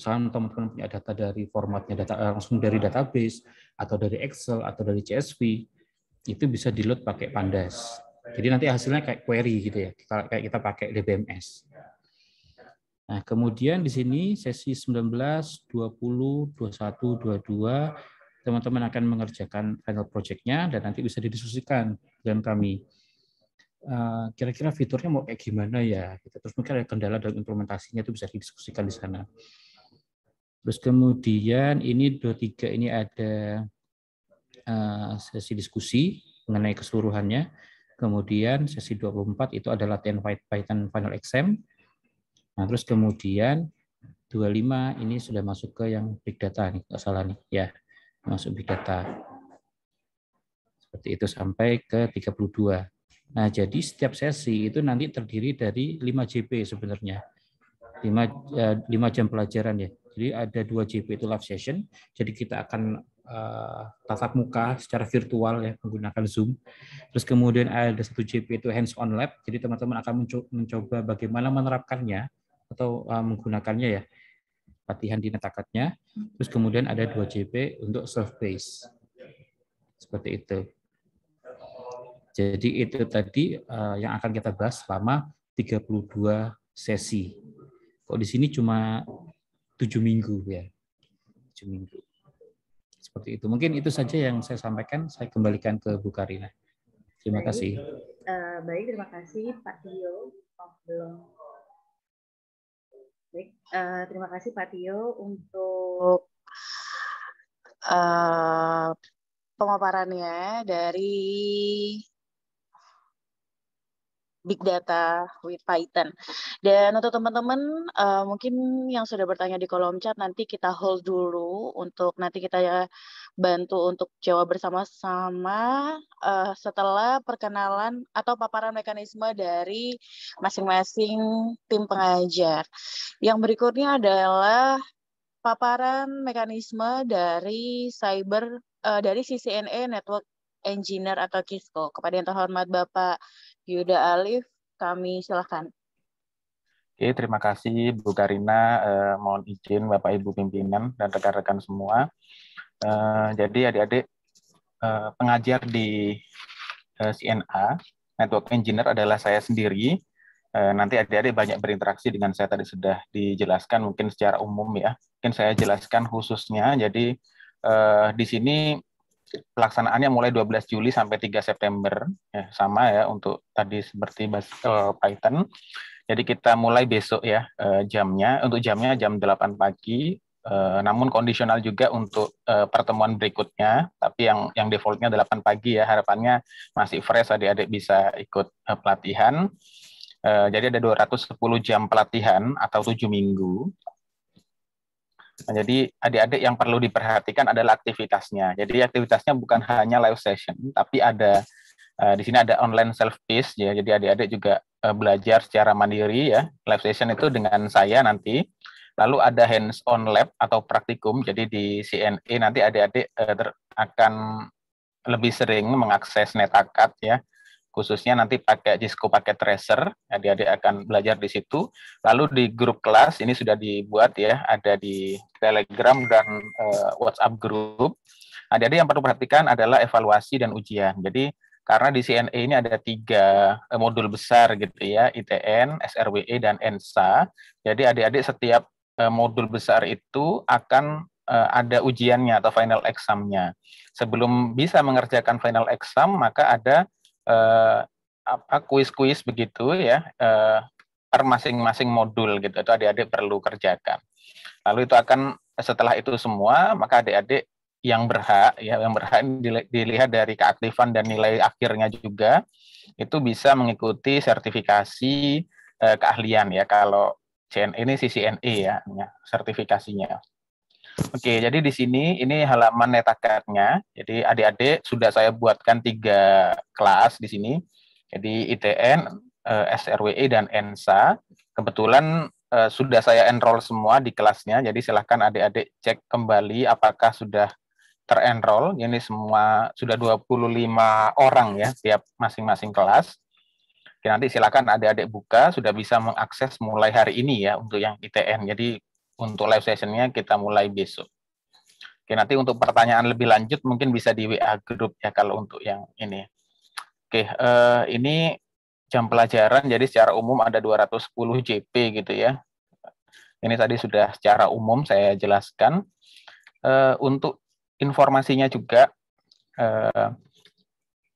Misalnya teman-teman punya data dari formatnya langsung dari database, atau dari Excel, atau dari CSV, itu bisa di-load pakai Pandas. Jadi nanti hasilnya kayak query gitu ya, kayak kita pakai DBMS. Nah, kemudian di sini sesi 19, 20, 21, 22, teman-teman akan mengerjakan final project-nya dan nanti bisa didiskusikan dengan kami. Kira-kira fiturnya mau kayak gimana ya? Terus mungkin ada kendala dalam implementasinya, itu bisa didiskusikan di sana. Terus kemudian ini 23 ini ada sesi diskusi mengenai keseluruhannya. Kemudian sesi 24 itu ada latihan Python final exam. Nah, terus kemudian 25 ini sudah masuk ke yang big data nih, nggak salah nih, ya, masuk big data. Seperti itu sampai ke 32. Nah, jadi setiap sesi itu nanti terdiri dari 5 JP sebenarnya. 5 jam pelajaran ya. Jadi ada 2 JP itu live session. Jadi kita akan tatap muka secara virtual ya menggunakan Zoom. Terus kemudian ada 1 JP itu hands on lab. Jadi teman-teman akan mencoba bagaimana menerapkannya atau menggunakannya ya. Latihan di netakatnya. Terus kemudian ada 2 JP untuk self base. Seperti itu. Jadi itu tadi yang akan kita bahas selama 32 sesi. Kok di sini cuma 7 minggu ya. 7 minggu. Seperti itu. Mungkin itu saja yang saya sampaikan. Saya kembalikan ke Bu Karina. Terima kasih. Baik, terima kasih Pak Tio. Belum. Baik, terima kasih Pak Tio untuk pemaparannya dari Big Data with Python. Dan untuk teman-teman mungkin yang sudah bertanya di kolom chat, nanti kita hold dulu untuk nanti kita bantu untuk jawab bersama-sama setelah perkenalan atau paparan mekanisme dari masing-masing tim pengajar. Yang berikutnya adalah paparan mekanisme dari dari CCNA Network Engineer atau KISCO. Kepada yang terhormat Bapak Yuda Alif, kami silakan. Oke, terima kasih Bu Karina. Mohon izin Bapak Ibu pimpinan dan rekan-rekan semua. Jadi adik-adik pengajar di CNA Network Engineer adalah saya sendiri. Nanti adik-adik banyak berinteraksi dengan saya, tadi sudah dijelaskan mungkin secara umum ya. Mungkin saya jelaskan khususnya. Jadi di sini pelaksanaannya mulai 12 Juli sampai 3 September. Ya, sama ya untuk tadi seperti Python. Jadi kita mulai besok ya jamnya. Untuk jamnya jam 8 pagi. Namun kondisional juga untuk pertemuan berikutnya. Tapi yang defaultnya 8 pagi ya. Harapannya masih fresh, adik-adik bisa ikut pelatihan. Jadi ada 210 jam pelatihan atau 7 minggu. Nah, jadi adik-adik yang perlu diperhatikan adalah aktivitasnya. Jadi aktivitasnya bukan hanya live session, tapi ada di sini ada online self-paced ya. Jadi adik-adik juga belajar secara mandiri ya. Live session itu dengan saya nanti. Lalu ada hands-on lab atau praktikum. Jadi di CNA nanti adik-adik akan lebih sering mengakses NetAcad ya. Khususnya nanti pakai Cisco pakai Tracer, adik-adik akan belajar di situ. Lalu di grup kelas ini sudah dibuat ya, ada di Telegram dan WhatsApp grup. Adik-adik yang perlu perhatikan adalah evaluasi dan ujian. Jadi karena di CNA ini ada 3 modul besar gitu ya, ITN, SRWE dan ENSA. Jadi adik-adik setiap modul besar itu akan ada ujiannya atau final exam-nya. Sebelum bisa mengerjakan final exam, maka ada kuis-kuis begitu ya per masing-masing modul gitu, itu adik-adik perlu kerjakan. Lalu itu akan setelah itu semua maka adik-adik yang berhak dilihat dari keaktifan dan nilai akhirnya juga itu bisa mengikuti sertifikasi keahlian ya. Kalau CNA ini CCNA ya sertifikasinya. Oke, jadi di sini ini halaman NetAcad-nya. Jadi adik-adik sudah saya buatkan 3 kelas di sini. Jadi ITN, SRWE dan ENSA. Kebetulan sudah saya enroll semua di kelasnya. Jadi silahkan adik-adik cek kembali apakah sudah terenroll. Ini semua sudah 25 orang ya tiap masing-masing kelas. Oke, nanti silakan adik-adik buka, sudah bisa mengakses mulai hari ini ya untuk yang ITN. Jadi untuk live session-nya kita mulai besok. Oke, nanti untuk pertanyaan lebih lanjut mungkin bisa di WA group ya kalau untuk yang ini. Oke, ini jam pelajaran, jadi secara umum ada 210 JP gitu ya. Ini tadi sudah secara umum saya jelaskan. Untuk informasinya juga,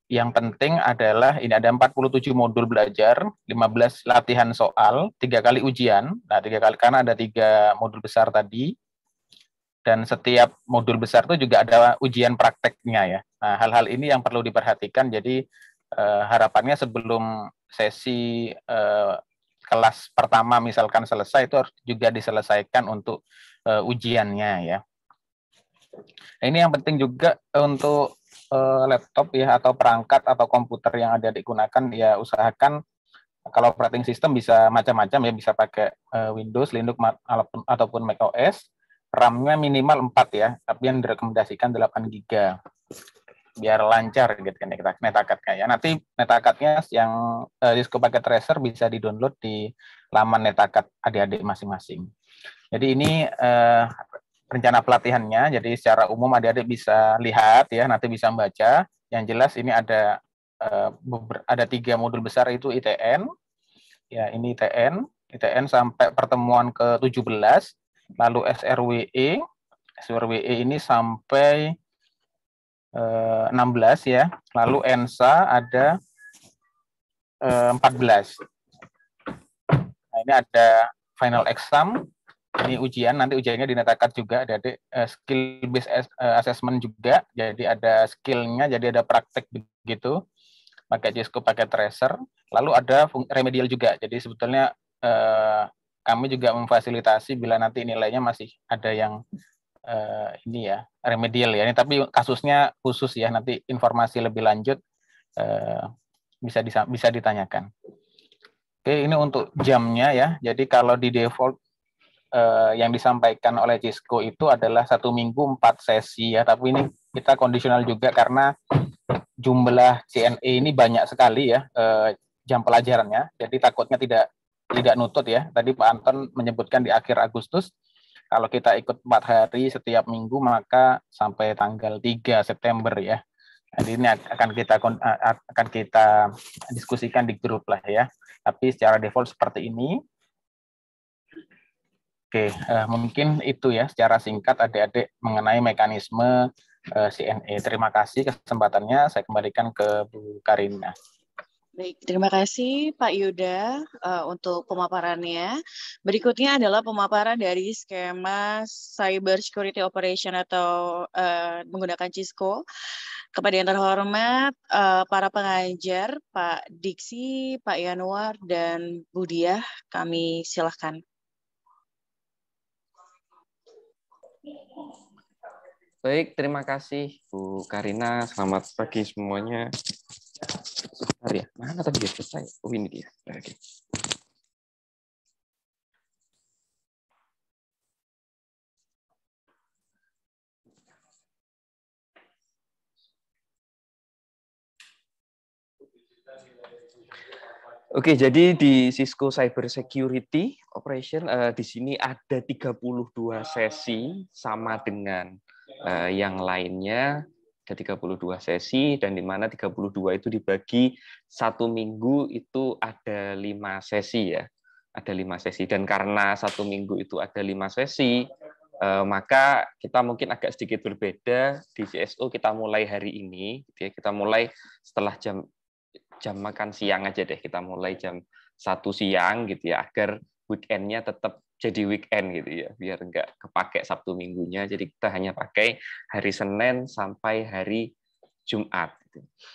yang penting adalah ini ada 47 modul belajar, 15 latihan soal, 3 kali ujian. Nah, 3 kali karena ada 3 modul besar tadi. Dan setiap modul besar itu juga ada ujian prakteknya ya. Nah, hal-hal ini yang perlu diperhatikan. Jadi harapannya sebelum sesi kelas pertama misalkan selesai, itu harus juga diselesaikan untuk ujiannya ya. Nah, ini yang penting juga untuk laptop ya, atau perangkat atau komputer yang ada digunakan, ya usahakan kalau operating system bisa macam-macam ya, bisa pakai Windows, Linux ataupun Mac OS. RAM-nya minimal 4 ya, tapi yang direkomendasikan 8 GB biar lancar gitu kan NetAcad-nya ya. Nanti NetAcad-nya yang Cisco Packet Tracer bisa di-download di laman NetAcad adik-adik masing-masing. Jadi ini rencana pelatihannya. Jadi secara umum adik-adik bisa lihat ya, nanti bisa membaca. Yang jelas ini ada 3 modul besar, itu ITN. Ya, ini ITN sampai pertemuan ke-17, lalu SRWE. SRWE ini sampai 16 ya. Lalu ENSA ada 14. Nah, ini ada final exam. Ini ujian, nanti ujiannya di NetAcad juga, ada skill based assessment juga. Jadi ada skillnya, jadi ada praktek begitu. Pakai Cisco Packet Tracer. Lalu ada remedial juga. Jadi sebetulnya kami juga memfasilitasi bila nanti nilainya masih ada yang ini ya, remedial ya. Ini tapi kasusnya khusus ya, nanti informasi lebih lanjut bisa ditanyakan. Oke, ini untuk jamnya ya. Jadi kalau di default yang disampaikan oleh Cisco itu adalah 1 minggu 4 sesi ya, tapi ini kita kondisional juga karena jumlah CNE ini banyak sekali ya jam pelajarannya, jadi takutnya tidak nutut ya. Tadi Pak Anton menyebutkan di akhir Agustus, kalau kita ikut 4 hari setiap minggu maka sampai tanggal 3 September ya. Jadi ini akan kita diskusikan di grup lah ya. Tapi secara default seperti ini. Oke, mungkin itu ya secara singkat adik-adik mengenai mekanisme CNE. Terima kasih kesempatannya. Saya kembalikan ke Bu Karina. Baik, terima kasih Pak Yuda untuk pemaparannya. Berikutnya adalah pemaparan dari skema Cyber Security Operation atau menggunakan Cisco. Kepada yang terhormat para pengajar, Pak Diksi, Pak Yanuar, dan Bu Diah, kami silahkan. Baik, terima kasih Bu Karina. Selamat pagi semuanya. Sebentar ya, mana tadi dia selesai? Oh ini dia. Oke. Oke, jadi di Cisco Cyber Security Operation di sini ada 32 sesi sama dengan yang lainnya. Ada 32 sesi dan di mana 32 itu dibagi 1 minggu itu ada 5 sesi ya. Ada 5 sesi dan karena 1 minggu itu ada 5 sesi, maka kita mungkin agak sedikit berbeda. Di CSO kita mulai hari ini, kita mulai setelah jam makan siang aja deh, kita mulai jam 1 siang gitu ya, agar weekend-nya tetap jadi weekend gitu ya, biar nggak kepake Sabtu Minggunya. Jadi kita hanya pakai hari Senin sampai hari Jumat.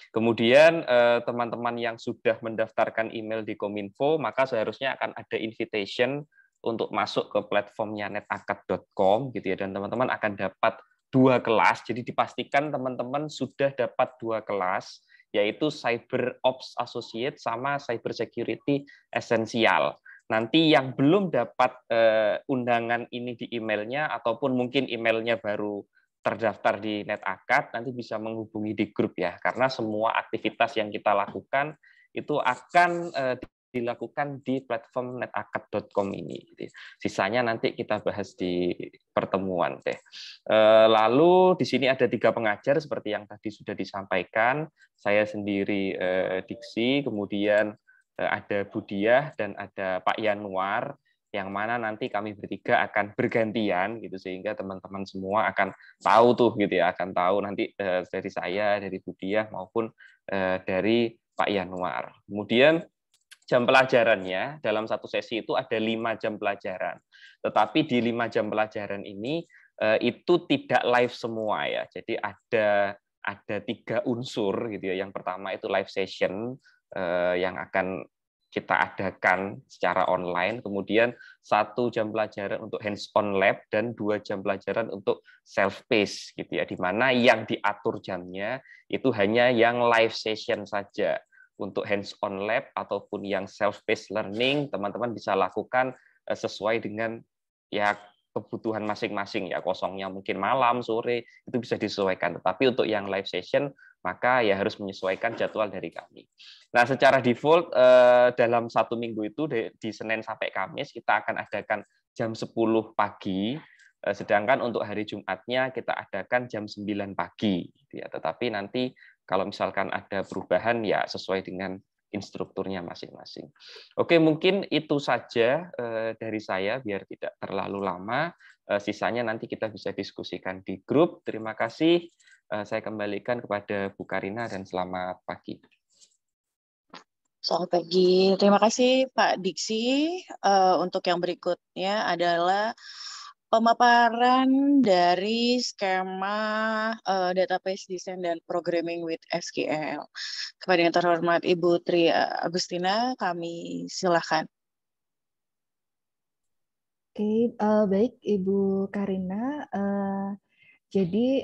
Kemudian teman-teman yang sudah mendaftarkan email di Kominfo, maka seharusnya akan ada invitation untuk masuk ke platformnya netacad.com gitu ya, dan teman-teman akan dapat 2 kelas. Jadi dipastikan teman-teman sudah dapat 2 kelas, yaitu Cyber Ops Associate sama Cyber Security Essential. Nanti yang belum dapat undangan ini di emailnya, ataupun mungkin emailnya baru terdaftar di NetAcad, nanti bisa menghubungi di grup ya, karena semua aktivitas yang kita lakukan itu akan dilakukan di platform netacad.com ini. Sisanya nanti kita bahas di pertemuan deh. Lalu di sini ada 3 pengajar seperti yang tadi sudah disampaikan. Saya sendiri Diksi, kemudian ada Bu Diah dan ada Pak Yanuar, yang mana nanti kami bertiga akan bergantian gitu, sehingga teman-teman semua akan tahu tuh gitu ya, akan tahu nanti dari saya, dari Bu Diah maupun dari Pak Yanuar. Kemudian jam pelajarannya dalam satu sesi itu ada 5 jam pelajaran. Tetapi di 5 jam pelajaran ini itu tidak live semua ya. Jadi ada 3 unsur gitu ya. Yang pertama itu live session yang akan kita adakan secara online, kemudian 1 jam pelajaran untuk hands-on lab dan 2 jam pelajaran untuk self-paced gitu ya, di mana yang diatur jamnya itu hanya yang live session saja. Untuk hands-on lab ataupun yang self-paced learning, teman-teman bisa lakukan sesuai dengan ya kebutuhan masing-masing, ya kosongnya mungkin malam, sore, itu bisa disesuaikan. Tetapi untuk yang live session, maka ya harus menyesuaikan jadwal dari kami. Nah, secara default dalam 1 minggu itu di Senin sampai Kamis kita akan adakan jam 10 pagi, sedangkan untuk hari Jumatnya kita adakan jam 9 pagi. Ya, tetapi nanti kalau misalkan ada perubahan ya sesuai dengan instrukturnya masing-masing. Oke, mungkin itu saja dari saya biar tidak terlalu lama. Sisanya nanti kita bisa diskusikan di grup. Terima kasih. Saya kembalikan kepada Bu Karina dan selamat pagi. Selamat pagi. Terima kasih Pak Diksi. Untuk yang berikutnya adalah pemaparan dari skema database design dan programming with SQL. Kepada yang terhormat Ibu Tri Agustina, kami silakan. Oke, baik Ibu Karina. Jadi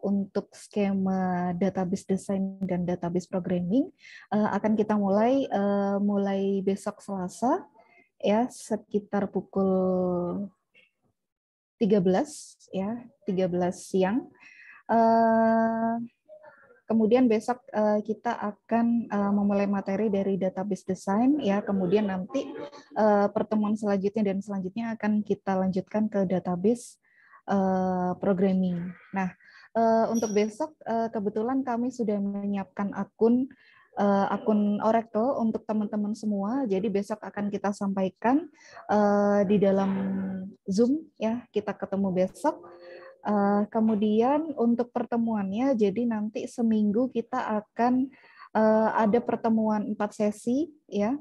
untuk skema database design dan database programming akan kita mulai besok Selasa ya sekitar pukul 13 ya 13 siang. Kemudian besok kita akan memulai materi dari database design ya, kemudian nanti pertemuan selanjutnya dan selanjutnya akan kita lanjutkan ke database programming. Nah, untuk besok kebetulan kami sudah menyiapkan akun Oracle untuk teman-teman semua. Jadi besok akan kita sampaikan di dalam Zoom ya, kita ketemu besok. Kemudian untuk pertemuannya, jadi nanti seminggu kita akan ada pertemuan 4 sesi ya.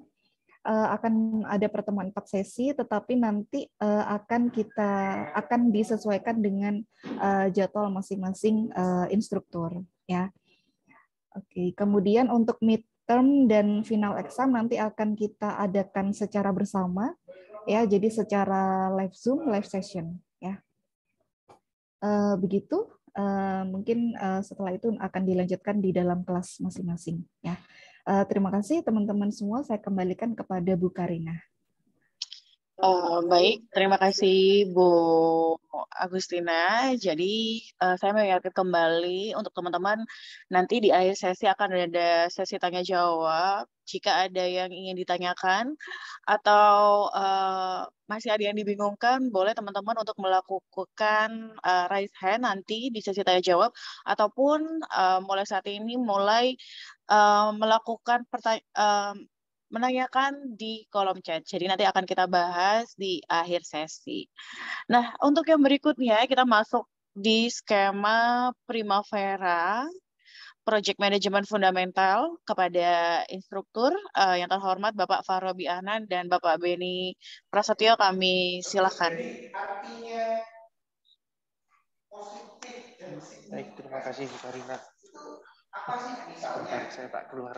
Akan ada pertemuan 4 sesi, tetapi nanti akan disesuaikan dengan jadwal masing-masing instruktur ya. Oke, kemudian untuk midterm dan final exam nanti akan kita adakan secara bersama ya, jadi secara live Zoom, live session ya. Begitu, mungkin setelah itu akan dilanjutkan di dalam kelas masing-masing ya. Terima kasih teman-teman semua, saya kembalikan kepada Bu Karina. Baik, terima kasih Bu Agustina. Jadi saya mengingatkan kembali untuk teman-teman nanti di akhir sesi akan ada sesi tanya jawab. Jika ada yang ingin ditanyakan atau masih ada yang dibingungkan, boleh teman-teman untuk melakukan raise hand nanti di sesi tanya jawab ataupun mulai saat ini mulai melakukan menanyakan di kolom chat. Jadi nanti akan kita bahas di akhir sesi. Nah, untuk yang berikutnya kita masuk di skema Primavera, Project Management Fundamental kepada instruktur yang terhormat Bapak Farobi Ahnan dan Bapak Beni Prasetyo, kami silakan. Baik, terima kasih Bu Karina. Sebentar, saya tak keluar.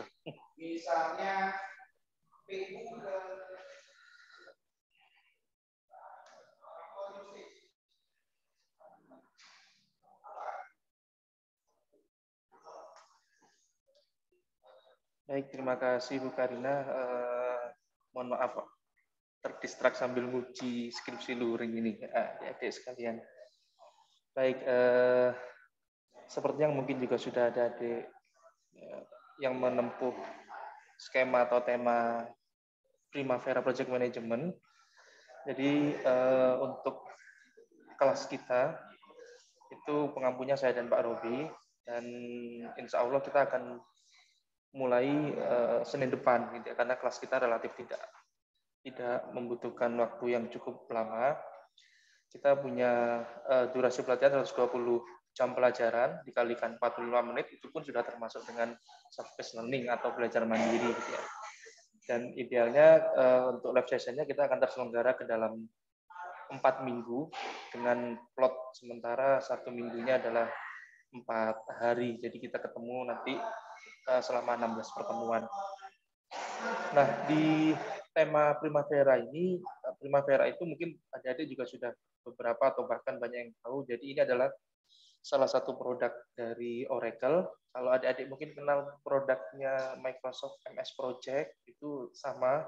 Misalnya Baik, terima kasih Bu Karina. Mohon maaf Pak, terdistrak sambil nguji skripsi luring ini, adik-adik sekalian. Baik, seperti yang mungkin juga sudah ada adik yang menempuh skema atau tema Primavera Project Management. Jadi untuk kelas kita itu pengampunya saya dan Pak Robi, dan insya Allah kita akan mulai Senin depan, gitu, karena kelas kita relatif tidak membutuhkan waktu yang cukup lama. Kita punya durasi pelatihan 120 jam pelajaran dikalikan 45 menit, itu pun sudah termasuk dengan self-paced learning atau belajar mandiri, gitu ya. Dan idealnya untuk live session-nya kita akan terselenggara ke dalam 4 minggu dengan plot sementara 1 minggunya adalah 4 hari. Jadi kita ketemu nanti selama 16 pertemuan. Nah, di tema Primavera ini, Primavera itu mungkin adik-adik juga sudah beberapa atau bahkan banyak yang tahu. Jadi ini adalah salah satu produk dari Oracle. Kalau adik-adik mungkin kenal produknya Microsoft MS Project, itu sama.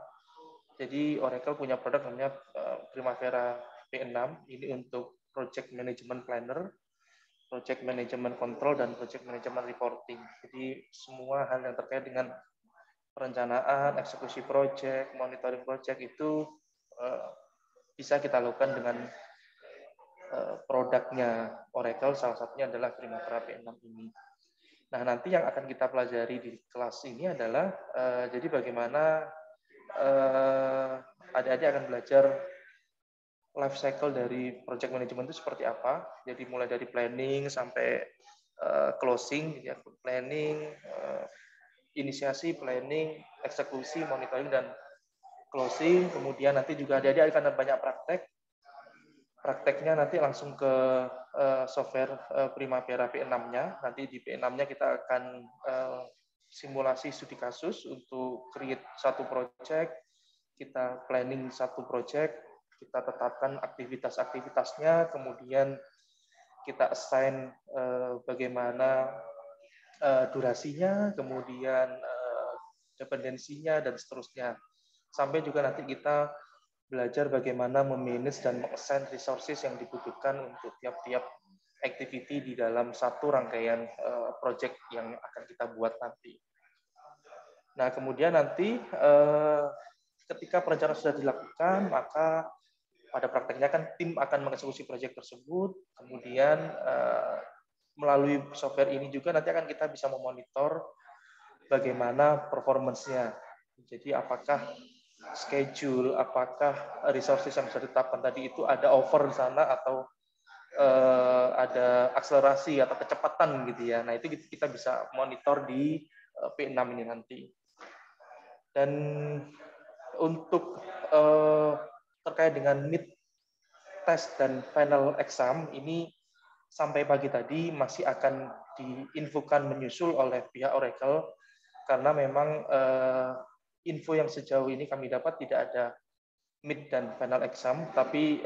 Jadi Oracle punya produk namanya Primavera P6. Ini untuk Project Management Planner, Project Management Control, dan Project Management Reporting. Jadi semua hal yang terkait dengan perencanaan, eksekusi project, monitoring project itu bisa kita lakukan dengan produknya Oracle, salah satunya adalah Primavera P6 ini. Nah, nanti yang akan kita pelajari di kelas ini adalah jadi bagaimana adik-adik akan belajar life cycle dari project management itu seperti apa. Jadi mulai dari planning sampai closing, ya, planning, inisiasi, planning, eksekusi, monitoring, dan closing. Kemudian nanti juga adik-adik akan ada banyak praktek. Prakteknya nanti langsung ke software Primavera P6-nya. Nanti di P6-nya kita akan simulasi studi kasus untuk create satu project, kita planning satu project, kita tetapkan aktivitas-aktivitasnya, kemudian kita assign bagaimana durasinya, kemudian dependensinya, dan seterusnya. Sampai juga nanti kita belajar bagaimana memanage dan meng-assign resources yang dibutuhkan untuk tiap-tiap activity di dalam satu rangkaian project yang akan kita buat nanti. Nah, kemudian nanti ketika perencanaan sudah dilakukan, maka pada prakteknya kan tim akan mengeksekusi proyek tersebut, kemudian melalui software ini juga nanti akan kita bisa memonitor bagaimana performance-nya. Jadi apakah schedule, apakah resources yang sudah ditetapkan tadi itu ada over di sana atau ada akselerasi atau kecepatan gitu ya. Nah, itu kita bisa monitor di P6 ini nanti. Dan untuk terkait dengan mid test dan final exam ini sampai pagi tadi masih akan diinfokan menyusul oleh pihak Oracle, karena memang info yang sejauh ini kami dapat tidak ada mid dan final exam, tapi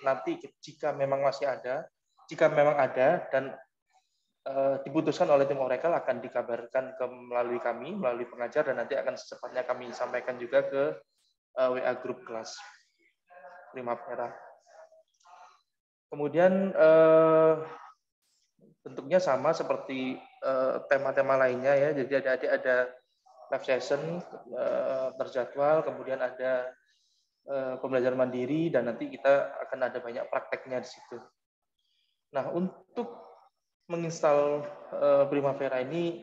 nanti jika memang ada dan diputuskan oleh tim Oracle akan dikabarkan melalui kami, melalui pengajar, dan nanti akan secepatnya kami sampaikan juga ke WA grup kelas Primavera. Kemudian bentuknya sama seperti tema-tema lainnya ya. Jadi ada live session terjadwal, kemudian ada pembelajaran mandiri, dan nanti kita akan ada banyak prakteknya di situ. Nah, untuk menginstal Primavera ini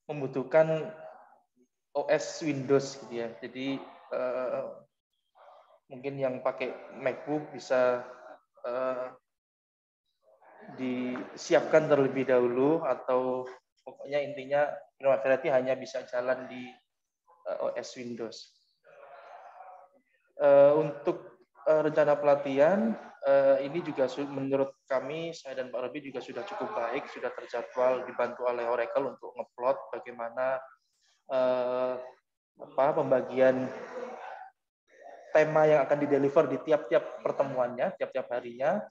membutuhkan OS Windows gitu ya. Jadi mungkin yang pakai MacBook bisa disiapkan terlebih dahulu, atau pokoknya intinya Primavera itu hanya bisa jalan di OS Windows. Untuk rencana pelatihan ini juga menurut kami, saya dan Pak Robi juga sudah cukup baik, sudah terjadwal, dibantu oleh Oracle untuk ngeplot bagaimana pembagian tema yang akan dideliver di tiap-tiap pertemuannya, tiap-tiap harinya,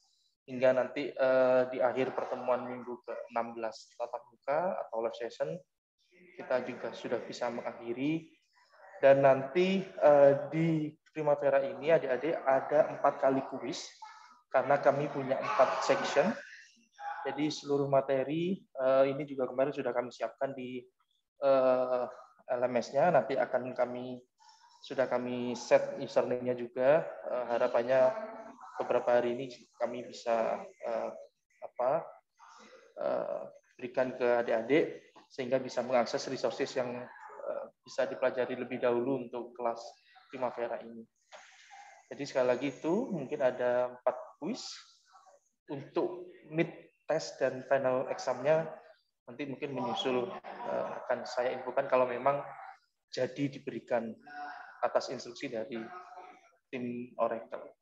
hingga nanti di akhir pertemuan minggu ke-16 tatap muka atau live session, kita juga sudah bisa mengakhiri. Dan nanti di Primavera ini adik-adik ada 4 kali kuis, karena kami punya 4 section. Jadi seluruh materi ini juga kemarin sudah kami siapkan di LMS-nya, nanti akan sudah kami set username-nya juga. Harapannya beberapa hari ini kami bisa berikan ke adik-adik sehingga bisa mengakses resources yang bisa dipelajari lebih dahulu untuk kelas Primavera ini. Jadi sekali lagi itu mungkin ada 4 kuis. Untuk mid test dan final exam-nya nanti mungkin menyusul, akan saya infokan kalau memang jadi diberikan atas instruksi dari tim Oracle.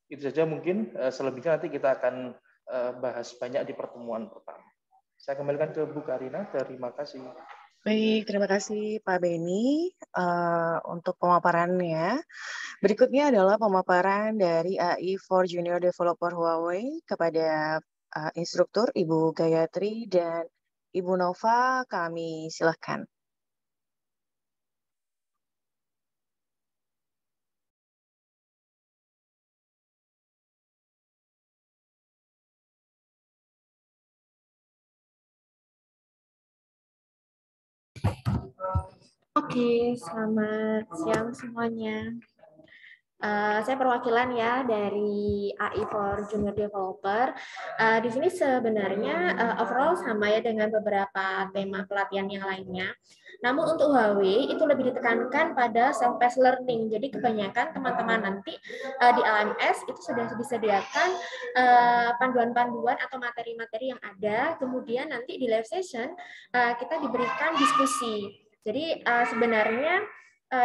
Itu saja mungkin, selebihnya nanti kita akan bahas banyak di pertemuan pertama. Saya kembalikan ke Bu Karina, terima kasih. Baik, terima kasih Pak Beni untuk pemaparannya. Berikutnya adalah pemaparan dari AI for Junior Developer Huawei kepada instruktur Ibu Gayatri dan Ibu Nova. Kami silakan. Oke, selamat siang semuanya. Saya perwakilan ya dari AI for Junior Developer. Di sini sebenarnya overall sama ya dengan beberapa tema pelatihan yang lainnya. Namun untuk Huawei itu lebih ditekankan pada self-paced learning. Jadi kebanyakan teman-teman nanti di LMS itu sudah disediakan panduan-panduan atau materi-materi yang ada. Kemudian nanti di live session kita diberikan diskusi. Jadi sebenarnya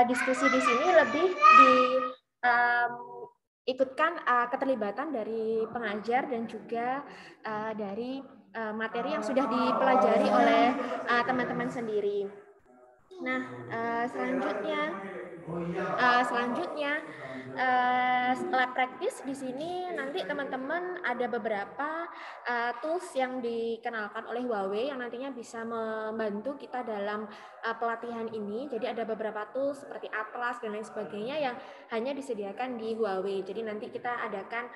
diskusi di sini lebih ikutkan keterlibatan dari pengajar dan juga dari materi yang sudah dipelajari oleh teman-teman sendiri. Nah, selanjutnya lab practice di sini nanti teman-teman ada beberapa tools yang dikenalkan oleh Huawei yang nantinya bisa membantu kita dalam pelatihan ini. Jadi ada beberapa tools seperti Atlas dan lain sebagainya yang hanya disediakan di Huawei. Jadi nanti kita adakan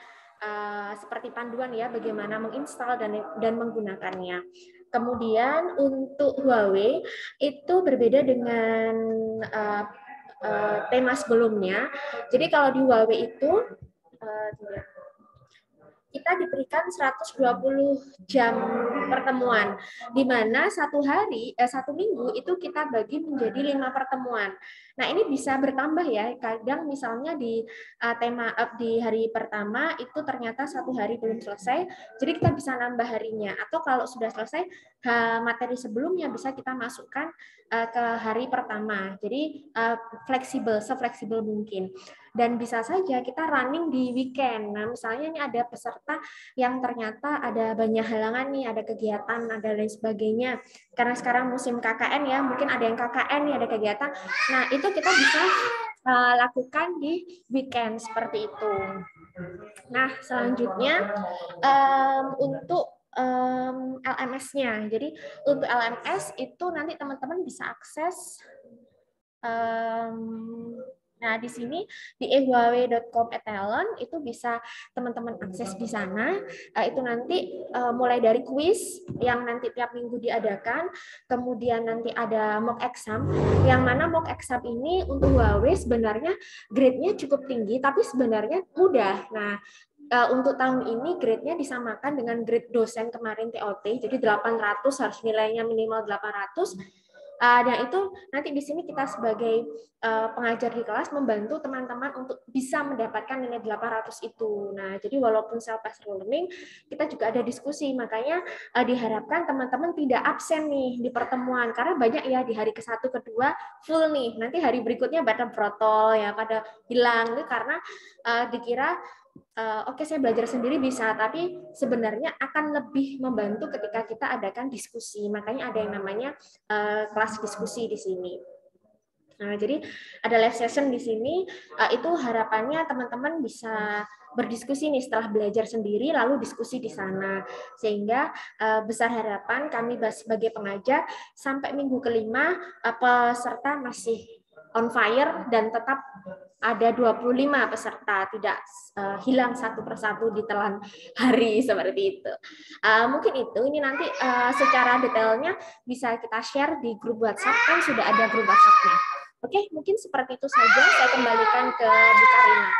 seperti panduan ya bagaimana menginstal dan menggunakannya. Kemudian untuk Huawei itu berbeda dengan tema sebelumnya. Jadi kalau di Huawei itu kita diberikan 120 jam pertemuan, di mana satu minggu itu kita bagi menjadi 5 pertemuan. Nah ini bisa bertambah ya. Kadang misalnya di di hari pertama itu ternyata satu hari belum selesai, jadi kita bisa nambah harinya. Atau kalau sudah selesai materi sebelumnya bisa kita masukkan ke hari pertama. Jadi se-fleksibel mungkin. Dan bisa saja kita running di weekend. Nah, misalnya ini ada peserta yang ternyata ada banyak halangan nih, ada kegiatan, ada lain sebagainya. Karena sekarang musim KKN ya, mungkin ada yang KKN nih, ada kegiatan. Nah, itu kita bisa lakukan di weekend seperti itu. Nah, selanjutnya untuk LMS-nya. Jadi untuk LMS itu nanti teman-teman bisa akses nah, di sini di huawei.com/talent itu bisa teman-teman akses di sana. Itu nanti mulai dari kuis yang nanti tiap minggu diadakan, kemudian nanti ada mock exam, yang mana mock exam ini untuk Huawei sebenarnya grade-nya cukup tinggi, tapi sebenarnya mudah. Nah, untuk tahun ini grade-nya disamakan dengan grade dosen kemarin TOT, jadi 800 harus nilainya minimal 800. Dan itu nanti di sini kita sebagai pengajar di kelas membantu teman-teman untuk bisa mendapatkan nilai 800 itu. Nah, jadi walaupun self-paced learning, kita juga ada diskusi. Makanya diharapkan teman-teman tidak absen nih di pertemuan. Karena banyak ya di hari ke-1, ke-2 full nih. Nanti hari berikutnya pada protol ya, pada hilang. Itu karena dikira oke, saya belajar sendiri bisa, tapi sebenarnya akan lebih membantu ketika kita adakan diskusi. Makanya ada yang namanya kelas diskusi di sini. Nah, jadi ada live session di sini, itu harapannya teman-teman bisa berdiskusi nih setelah belajar sendiri, lalu diskusi di sana. Sehingga besar harapan kami sebagai pengajar, sampai minggu kelima, peserta masih on fire dan tetap ada 25 peserta, tidak hilang satu persatu di telan hari seperti itu. Mungkin itu, ini nanti secara detailnya bisa kita share di grup WhatsApp, kan sudah ada grup WhatsApp-nya. Oke, mungkin seperti itu saja. Saya kembalikan ke Bu Karina.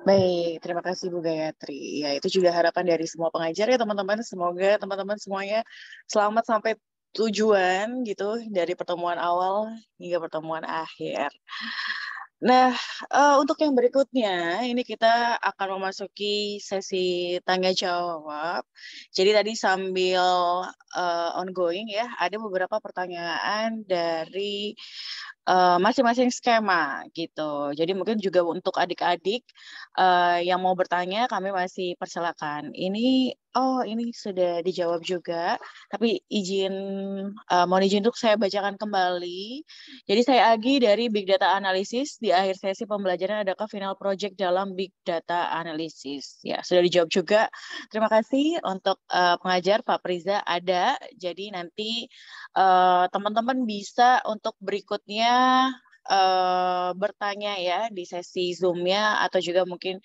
Baik, terima kasih Bu Gayatri. Ya, itu juga harapan dari semua pengajar ya teman-teman. Semoga teman-teman semuanya selamat sampai tujuan gitu, dari pertemuan awal hingga pertemuan akhir. Nah, untuk yang berikutnya, ini kita akan memasuki sesi tanya jawab. Jadi tadi sambil ongoing ya, ada beberapa pertanyaan dari masing-masing skema gitu. Jadi mungkin juga untuk adik-adik yang mau bertanya, kami masih persilakan. Ini Oh, ini sudah dijawab juga. Tapi mohon izin untuk saya bacakan kembali. Jadi saya Agi dari Big Data Analysis. Di akhir sesi pembelajaran adakah final project dalam Big Data Analysis? Ya, sudah dijawab juga. Terima kasih untuk pengajar Pak Priza ada. Jadi nanti teman-teman bisa untuk berikutnya bertanya ya di sesi Zoom-nya atau juga mungkin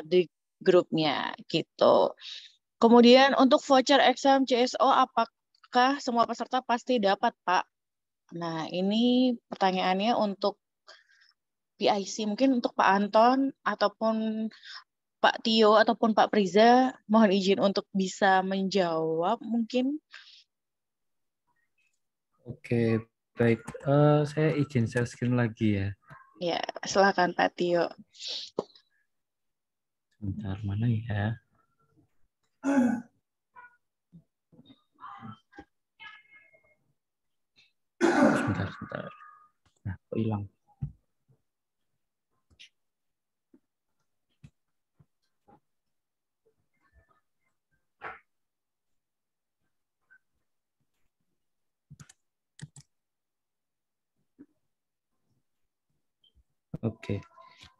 di grupnya gitu. Kemudian untuk voucher exam CSO apakah semua peserta pasti dapat, Pak? Nah, ini pertanyaannya untuk PIC, mungkin untuk Pak Anton ataupun Pak Tio ataupun Pak Priza, mohon izin untuk bisa menjawab mungkin. Oke, baik. Saya izin share screen lagi ya. Ya, silakan Pak Tio. Bentar, mana ya? Sebentar. Nah, kok hilang? Oke.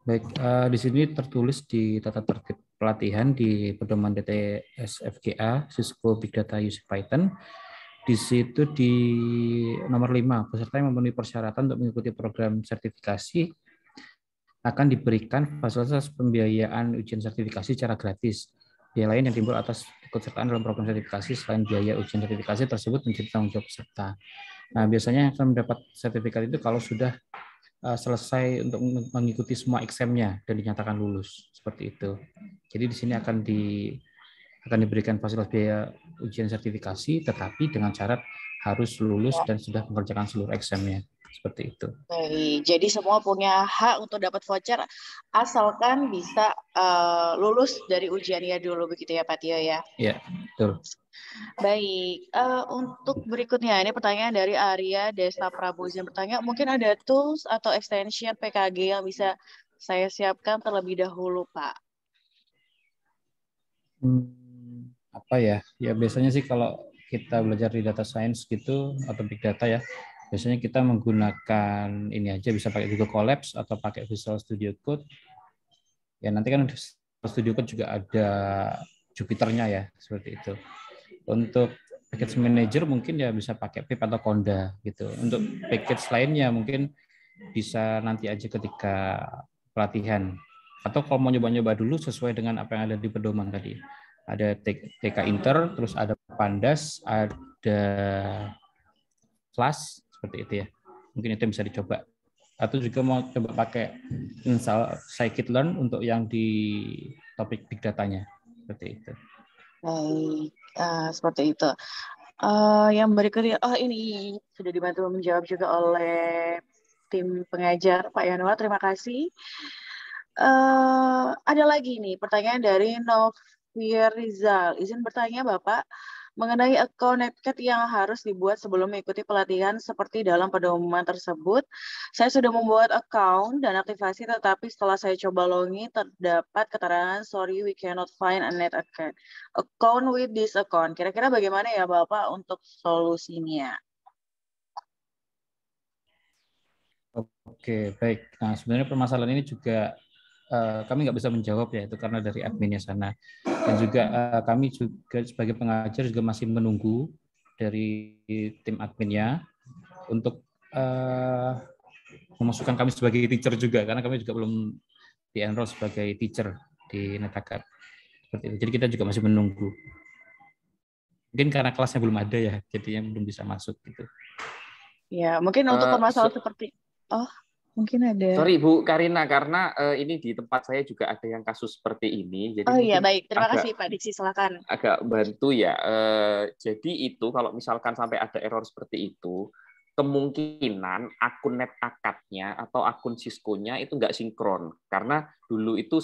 Baik, di sini tertulis di tata tertib pelatihan di pedoman DTS FGA Cisco Big Data Using Python. Di situ di nomor 5, peserta yang memenuhi persyaratan untuk mengikuti program sertifikasi akan diberikan fasilitas pembiayaan ujian sertifikasi secara gratis. Biaya lain yang timbul atas keikutsertaan dalam program sertifikasi selain biaya ujian sertifikasi tersebut menjadi tanggung jawab peserta. Nah, biasanya yang akan mendapat sertifikat itu kalau sudah selesai untuk mengikuti semua exam-nya dan dinyatakan lulus, seperti itu. Jadi di sini akan diberikan fasilitas biaya ujian sertifikasi, tetapi dengan syarat harus lulus dan sudah mengerjakan seluruh exam-nya, seperti itu. Baik, jadi semua punya hak untuk dapat voucher asalkan bisa lulus dari ujiannya dulu, begitu ya Pak Tio ya? Iya, betul. Baik, untuk berikutnya ini pertanyaan dari Arya Desa Prabu. Izin bertanya, mungkin ada tools atau extension PKG yang bisa saya siapkan terlebih dahulu, Pak? Apa ya? Ya biasanya sih kalau kita belajar di data science gitu atau big data ya, biasanya kita menggunakan ini aja, bisa pakai Google Colabs atau pakai Visual Studio Code. Ya nanti kan Visual Studio Code juga ada Jupyter-nya ya, seperti itu. Untuk package manager mungkin ya bisa pakai pip atau Conda gitu. Untuk package lainnya mungkin bisa nanti aja ketika pelatihan. Atau kalau mau nyoba-nyoba dulu sesuai dengan apa yang ada di pedoman tadi. Ada TK Inter, terus ada Pandas, ada Flash, seperti itu ya. Mungkin itu yang bisa dicoba. Atau juga mau coba pakai scikit-learn untuk yang di topik big data-nya. Seperti itu. Baik, seperti itu. Yang berikutnya, ini sudah dibantu menjawab juga oleh tim pengajar Pak Yanuar, terima kasih. Ada lagi nih pertanyaan dari Novia Rizal. Izin bertanya Bapak, mengenai account Netcat yang harus dibuat sebelum mengikuti pelatihan seperti dalam pedoman tersebut. Saya sudah membuat account dan aktivasi, tetapi setelah saya coba login terdapat keterangan sorry we cannot find a net account with this account. Kira-kira bagaimana ya Bapak untuk solusinya? Oke, baik. Nah, sebenarnya permasalahan ini juga kami nggak bisa menjawab ya, itu karena dari adminnya sana. Dan juga kami juga sebagai pengajar juga masih menunggu dari tim adminnya untuk memasukkan kami sebagai teacher juga, karena kami juga belum di-enroll sebagai teacher di Netakat. Seperti itu. Jadi kita juga masih menunggu. Mungkin karena kelasnya belum ada ya, jadinya belum bisa masuk gitu. Ya, mungkin untuk permasalahan seperti mungkin ada. Sorry Bu Karina, karena ini di tempat saya juga ada yang kasus seperti ini. Jadi iya baik, terima kasih Pak Diksi, silakan. Agak bantu ya. Jadi itu kalau misalkan sampai ada error seperti itu, kemungkinan akun NetAkad-nya atau akun Cisco-nya itu nggak sinkron. Karena dulu itu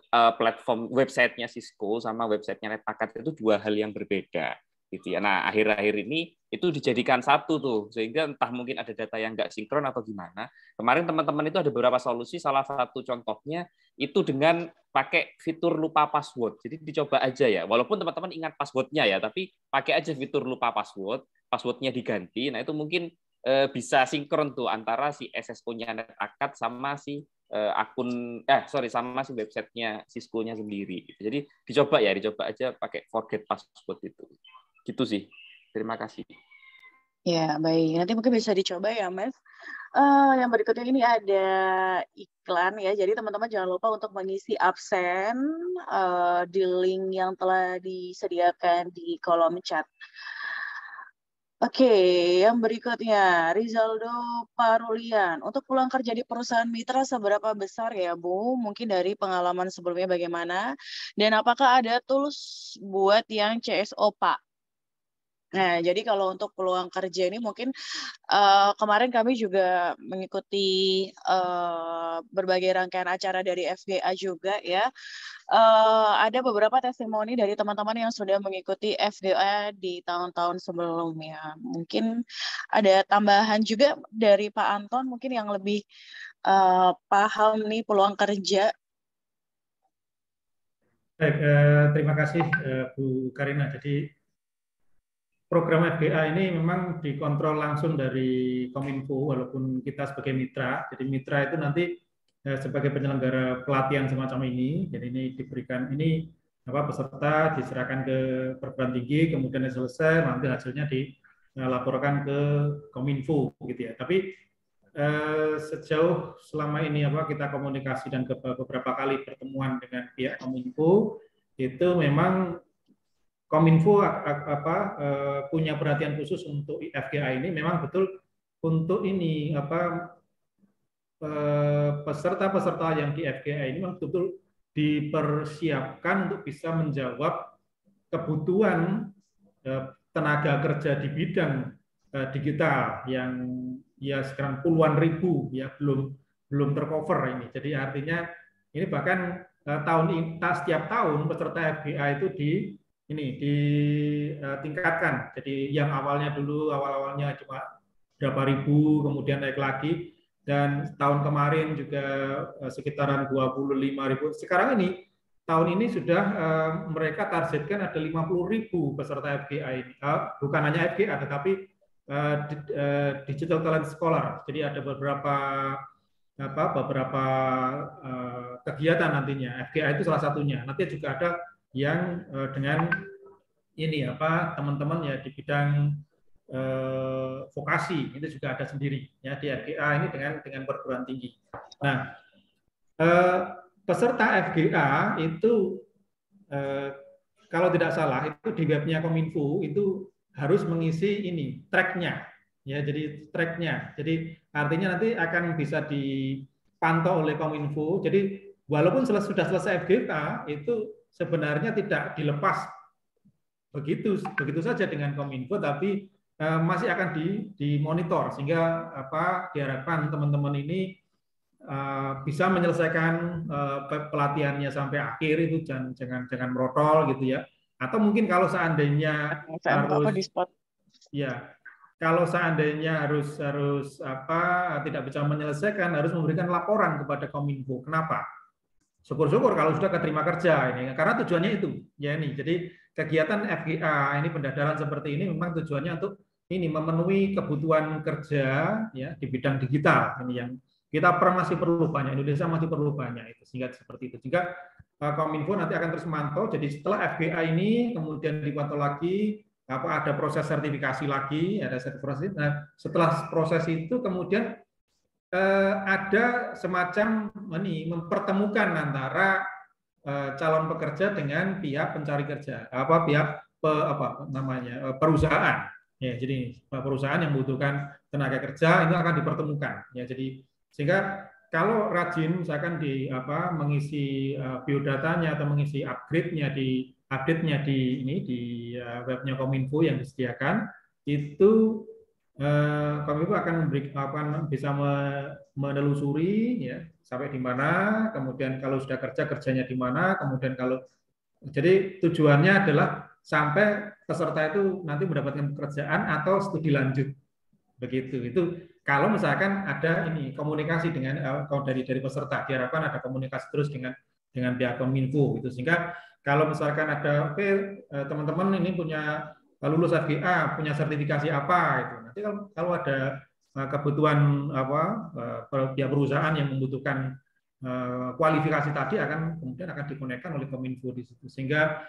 platform website-nya Cisco sama website-nya NetAkad itu dua hal yang berbeda. gitu ya. Nah, akhir-akhir ini itu dijadikan satu tuh, sehingga entah mungkin ada data yang nggak sinkron atau gimana. Kemarin teman-teman itu ada beberapa solusi, salah satu contohnya itu dengan pakai fitur lupa password. Jadi dicoba aja ya, walaupun teman-teman ingat passwordnya ya, tapi pakai aja fitur lupa password, passwordnya diganti. Nah itu mungkin bisa sinkron tuh antara si SSO-nya NetAkad sama si sama si websitenya Cisco-nya sendiri. Jadi dicoba aja pakai forget password itu. Gitu sih. Terima kasih. Ya, baik. Nanti mungkin bisa dicoba ya, Mas. Yang berikutnya ini ada iklan ya. Jadi teman-teman jangan lupa untuk mengisi absen di link yang telah disediakan di kolom chat. Oke, yang berikutnya Rizaldo Parulian. Untuk pulang kerja di perusahaan mitra seberapa besar ya, Bu? Mungkin dari pengalaman sebelumnya bagaimana? Dan apakah ada tools buat yang CSO, Pak? Nah, jadi kalau untuk peluang kerja ini mungkin kemarin kami juga mengikuti berbagai rangkaian acara dari FGA juga ya. Ada beberapa testimoni dari teman-teman yang sudah mengikuti FGA di tahun-tahun sebelumnya. Mungkin ada tambahan juga dari Pak Anton mungkin yang lebih paham nih peluang kerja. Baik, terima kasih Bu Karina. Jadi program FGA ini memang dikontrol langsung dari Kominfo, walaupun kita sebagai mitra. Jadi mitra itu nanti sebagai penyelenggara pelatihan semacam ini. Jadi ini diberikan peserta diserahkan ke perguruan tinggi, kemudian selesai, nanti hasilnya dilaporkan ke Kominfo, gitu ya. Tapi sejauh selama ini kita komunikasi dan beberapa kali pertemuan dengan pihak Kominfo, itu memang Kominfo punya perhatian khusus untuk FGA ini, memang betul untuk ini peserta-peserta yang di FGA ini memang betul dipersiapkan untuk bisa menjawab kebutuhan tenaga kerja di bidang digital yang ya sekarang puluhan ribu ya belum tercover ini. Jadi artinya ini bahkan setiap tahun peserta FGA itu ditingkatkan. Jadi yang awalnya cuma berapa ribu, kemudian naik lagi, dan tahun kemarin juga sekitaran 25.000. Sekarang ini tahun ini sudah mereka targetkan ada 50.000 peserta FGA ini. Bukan hanya FGA tetapi Digital Talent Scholar. Jadi ada beberapa kegiatan nantinya. FGA itu salah satunya. Nanti juga ada yang dengan teman-teman ya di bidang vokasi itu juga ada sendiri ya di FGA ini dengan perguruan tinggi. Nah, peserta FGA itu kalau tidak salah itu di webnya Kominfo itu harus mengisi tracknya ya, jadi tracknya. Jadi artinya nanti akan bisa dipantau oleh Kominfo. Jadi walaupun sudah selesai FGA itu sebenarnya tidak dilepas begitu saja dengan Kominfo, tapi masih akan dimonitor sehingga diharapkan teman-teman ini bisa menyelesaikan pelatihannya sampai akhir, itu jangan merotol gitu ya. Atau mungkin kalau seandainya harus tidak bisa menyelesaikan, harus memberikan laporan kepada Kominfo. Kenapa? Syukur-syukur kalau sudah keterima kerja ini, karena tujuannya itu ya ini. Jadi kegiatan FGA ini pendadaran seperti ini memang tujuannya untuk memenuhi kebutuhan kerja ya di bidang digital ini yang kita masih perlu banyak, Indonesia masih perlu banyak itu, sehingga seperti itu. Jika Kominfo nanti akan terus memantau. Jadi setelah FGA ini kemudian dipantau lagi, ada proses sertifikasi lagi, ada sertifikasi. Nah, setelah proses itu kemudian ada semacam mempertemukan antara calon pekerja dengan pihak pencari kerja, perusahaan. Ya, jadi perusahaan yang membutuhkan tenaga kerja itu akan dipertemukan. Ya, jadi sehingga kalau rajin misalkan mengisi biodatanya atau mengisi update-nya di webnya Kominfo yang disediakan, itu Kominfo akan bisa menelusuri ya sampai di mana, kemudian kalau sudah kerjanya di mana, kemudian jadi tujuannya adalah sampai peserta itu nanti mendapatkan pekerjaan atau studi lanjut. Begitu. Itu kalau misalkan ada ini komunikasi dengan dari peserta, diharapkan ada komunikasi terus dengan pihak Kominfo gitu. Sehingga kalau misalkan ada teman-teman ini punya lulus FGA, punya sertifikasi apa itu. Nanti kalau ada kebutuhan pihak perusahaan yang membutuhkan kualifikasi tadi kemudian akan dikonekkan oleh Kominfo di situ. Sehingga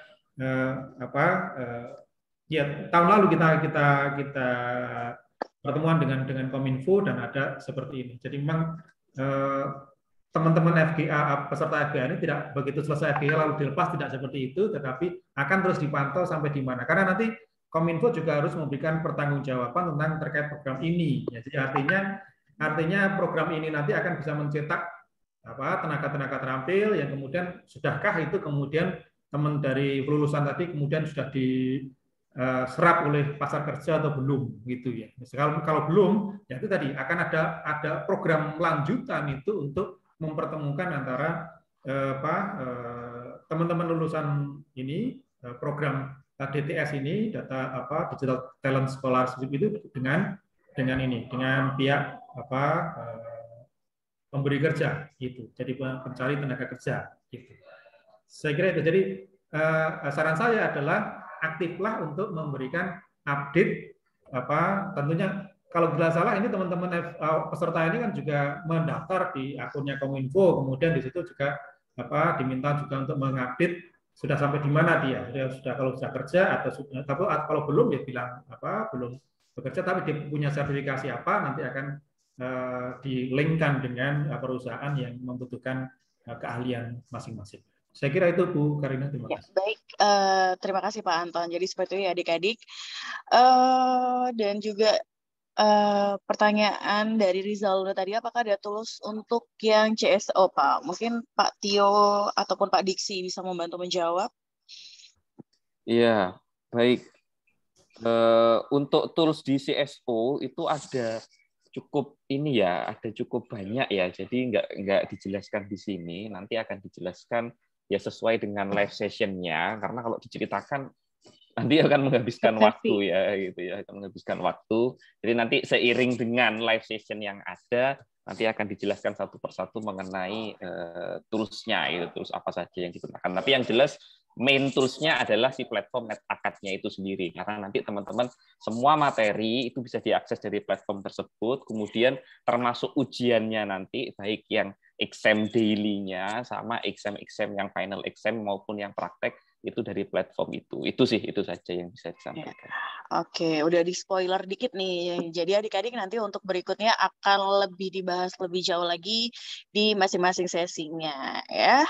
ya tahun lalu kita pertemuan dengan Kominfo dan ada seperti ini. Jadi memang teman-teman FGA, peserta FGA ini tidak begitu selesai FGA lalu dilepas, tidak seperti itu, tetapi akan terus dipantau sampai di mana. Karena nanti Kominfo juga harus memberikan pertanggungjawaban tentang terkait program ini. Ya, jadi artinya program ini nanti akan bisa mencetak tenaga-tenaga terampil yang kemudian sudahkah itu kemudian teman dari kelulusan tadi kemudian sudah diserap oleh pasar kerja atau belum gitu ya. Kalau belum, ya itu tadi akan ada program lanjutan itu untuk mempertemukan antara teman-teman lulusan ini program DTS ini Digital Talent Scholarship itu dengan pihak pemberi kerja gitu. Jadi pencari tenaga kerja gitu. Saya kira itu. Jadi saran saya adalah aktiflah untuk memberikan update tentunya kalau tidak salah ini teman-teman peserta ini kan juga mendaftar di akunnya Kominfo, kemudian di situ juga diminta juga untuk mengupdate sudah sampai di mana dia, kalau sudah kerja atau kalau belum ya bilang belum bekerja tapi dia punya sertifikasi apa nanti akan di-linkkan dengan perusahaan yang membutuhkan keahlian masing-masing. Saya kira itu Bu Karina, terima kasih. Baik, terima kasih Pak Anton. Jadi seperti itu ya adik-adik. Dan juga pertanyaan dari Rizaldo tadi, apakah ada tools untuk yang CSO Pak? Mungkin Pak Tio ataupun Pak Diksi bisa membantu menjawab. Iya, baik. Untuk tools di CSO itu ada cukup banyak ya. Jadi nggak dijelaskan di sini. Nanti akan dijelaskan ya sesuai dengan live session-nya. Karena kalau diceritakan nanti akan menghabiskan waktu ya, gitu ya, akan menghabiskan waktu. Jadi nanti seiring dengan live session yang ada, nanti akan dijelaskan satu persatu mengenai tools-nya, itu tools apa saja yang digunakan. Tapi yang jelas main tools-nya adalah si platform NetAkad-nya itu sendiri. Karena nanti teman-teman semua materi itu bisa diakses dari platform tersebut. Kemudian termasuk ujiannya nanti, baik yang exam daily-nya sama exam yang final exam maupun yang praktek itu dari platform itu. Itu saja yang bisa disampaikan. Oke, udah di spoiler dikit nih. Jadi adik-adik nanti untuk berikutnya akan lebih dibahas lebih jauh lagi di masing-masing sesinya ya.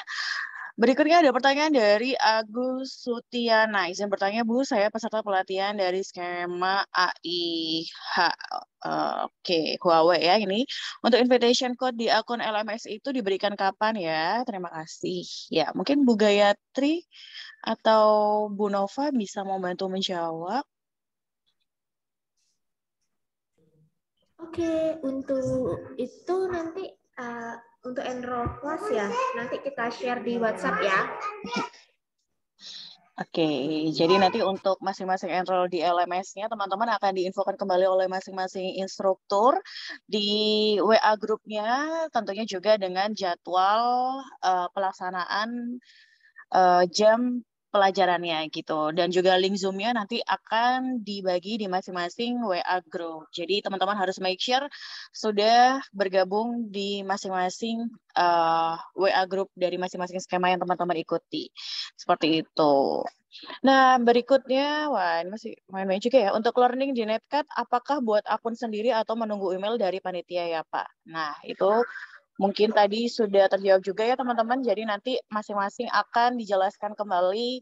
Berikutnya ada pertanyaan dari Agus Sutiana. Izin bertanya Bu, saya peserta pelatihan dari skema AIH. Oke, Huawei ya ini. Untuk invitation code di akun LMS itu diberikan kapan ya? Terima kasih. Ya, mungkin Bu Gayatri atau Bu Nova bisa membantu menjawab. Oke, untuk itu nanti untuk enroll class ya, nanti kita share di WhatsApp ya. Oke, jadi nanti untuk masing-masing enroll di LMS-nya, teman-teman akan diinfokan kembali oleh masing-masing instruktur di WA grupnya, tentunya juga dengan jadwal pelaksanaan jam pelajarannya gitu. Dan juga link Zoom-nya nanti akan dibagi di masing-masing WA group. Jadi teman-teman harus make sure sudah bergabung di masing-masing WA group dari masing-masing skema yang teman-teman ikuti. Seperti itu. Nah, berikutnya, wah ini masih main-main juga ya. Untuk learning di Netcad, apakah buat akun sendiri atau menunggu email dari panitia ya Pak? Nah, itu mungkin tadi sudah terjawab juga ya teman-teman. Jadi nanti masing-masing akan dijelaskan kembali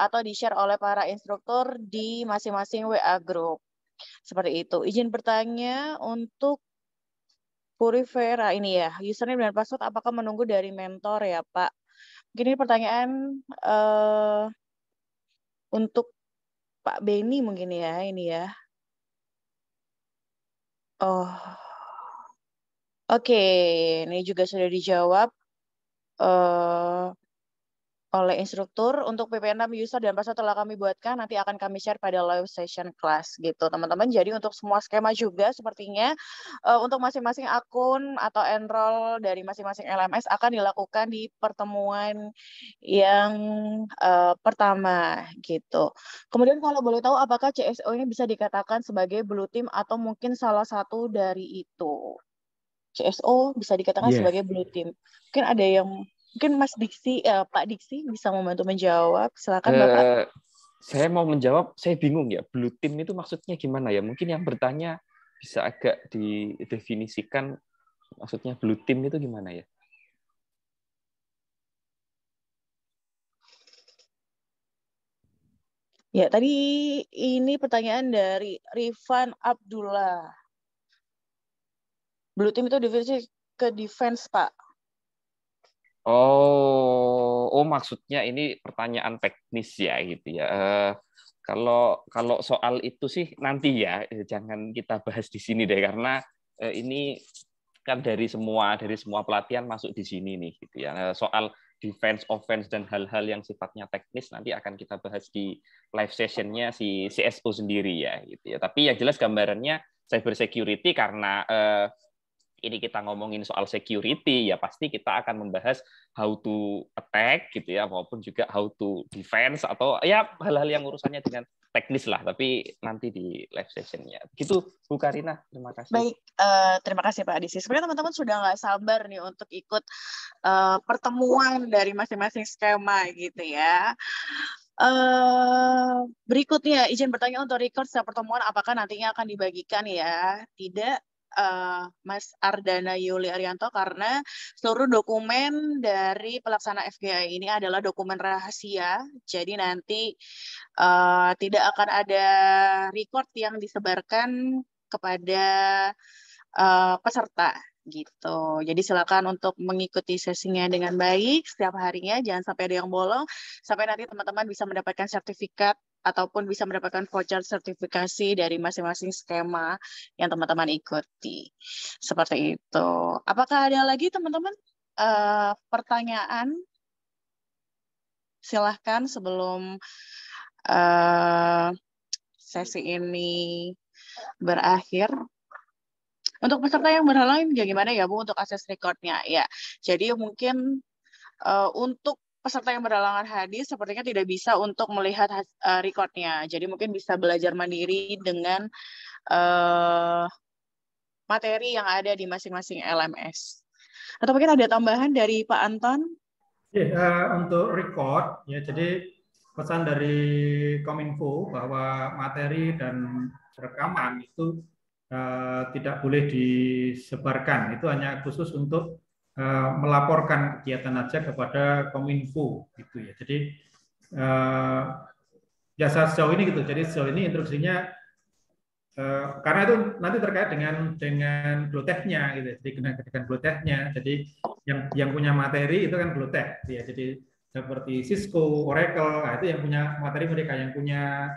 atau di-share oleh para instruktur di masing-masing WA group. Seperti itu. Izin bertanya untuk Purifera ini ya, username dan password apakah menunggu dari mentor ya Pak? Mungkin ini pertanyaan untuk Pak Beni mungkin ya ini ya. Oh. Oke, ini juga sudah dijawab. oleh instruktur untuk PP6 user dan password telah kami buatkan, nanti akan kami share pada live session class gitu teman-teman. Jadi untuk semua skema juga sepertinya untuk masing-masing akun atau enroll dari masing-masing LMS akan dilakukan di pertemuan yang pertama gitu. Kemudian kalau boleh tahu apakah CSO ini bisa dikatakan sebagai blue team atau mungkin salah satu dari itu? CSO bisa dikatakan sebagai blue team. Mungkin ada yang mungkin Mas Diksi, Pak Diksi bisa membantu menjawab. Silakan Bapak. Saya mau menjawab, saya bingung ya. Blue team itu maksudnya gimana ya? Mungkin yang bertanya bisa agak didefinisikan maksudnya blue team itu gimana ya? Ya, tadi ini pertanyaan dari Rifan Abdullah. Blue team itu divisi ke defense, Pak. Oh, maksudnya ini pertanyaan teknis ya gitu ya. Kalau soal itu sih nanti ya, jangan kita bahas di sini deh karena ini kan dari semua pelatihan masuk di sini nih gitu ya. Soal defense, offense dan hal-hal yang sifatnya teknis nanti akan kita bahas di live sessionnya si CSO sendiri ya gitu ya. Tapi yang jelas gambarannya cyber security karena ini kita ngomongin soal security, ya pasti kita akan membahas how to attack gitu ya, maupun juga how to defense atau ya hal-hal yang urusannya dengan teknis lah, tapi nanti di live sessionnya. Gitu Bu Karina, terima kasih. Baik, terima kasih Pak Adisi. Sebenarnya teman-teman sudah nggak sabar nih untuk ikut pertemuan dari masing-masing skema gitu ya. Berikutnya, izin bertanya untuk record setiap pertemuan apakah nantinya akan dibagikan ya? Tidak. Mas Ardana Yuli Arianto karena seluruh dokumen dari pelaksana FGI ini adalah dokumen rahasia, jadi nanti tidak akan ada record yang disebarkan kepada peserta gitu. Jadi silakan untuk mengikuti sesinya dengan baik setiap harinya, jangan sampai ada yang bolong, sampai nanti teman-teman bisa mendapatkan sertifikat ataupun bisa mendapatkan voucher sertifikasi dari masing-masing skema yang teman-teman ikuti. Seperti itu. Apakah ada lagi teman-teman pertanyaan? Silahkan sebelum sesi ini berakhir. Untuk peserta yang berhalangan, bagaimana ya Bu untuk akses recordnya? Ya, jadi mungkin untuk peserta yang berhalangan hadir sepertinya tidak bisa untuk melihat recordnya. Jadi mungkin bisa belajar mandiri dengan materi yang ada di masing-masing LMS. Atau mungkin ada tambahan dari Pak Anton? Ya, untuk record, ya jadi pesan dari Kominfo bahwa materi dan rekaman itu tidak boleh disebarkan. Itu hanya khusus untuk melaporkan kegiatan aja kepada Kominfo gitu ya. Jadi jasa sejauh ini gitu. Jadi sejauh ini instruksinya karena itu nanti terkait dengan Blutech-nya gitu. Jadi dengan Blutech-nya. Jadi yang punya materi itu kan Blutech ya. Jadi seperti Cisco, Oracle, nah itu yang punya materi mereka yang punya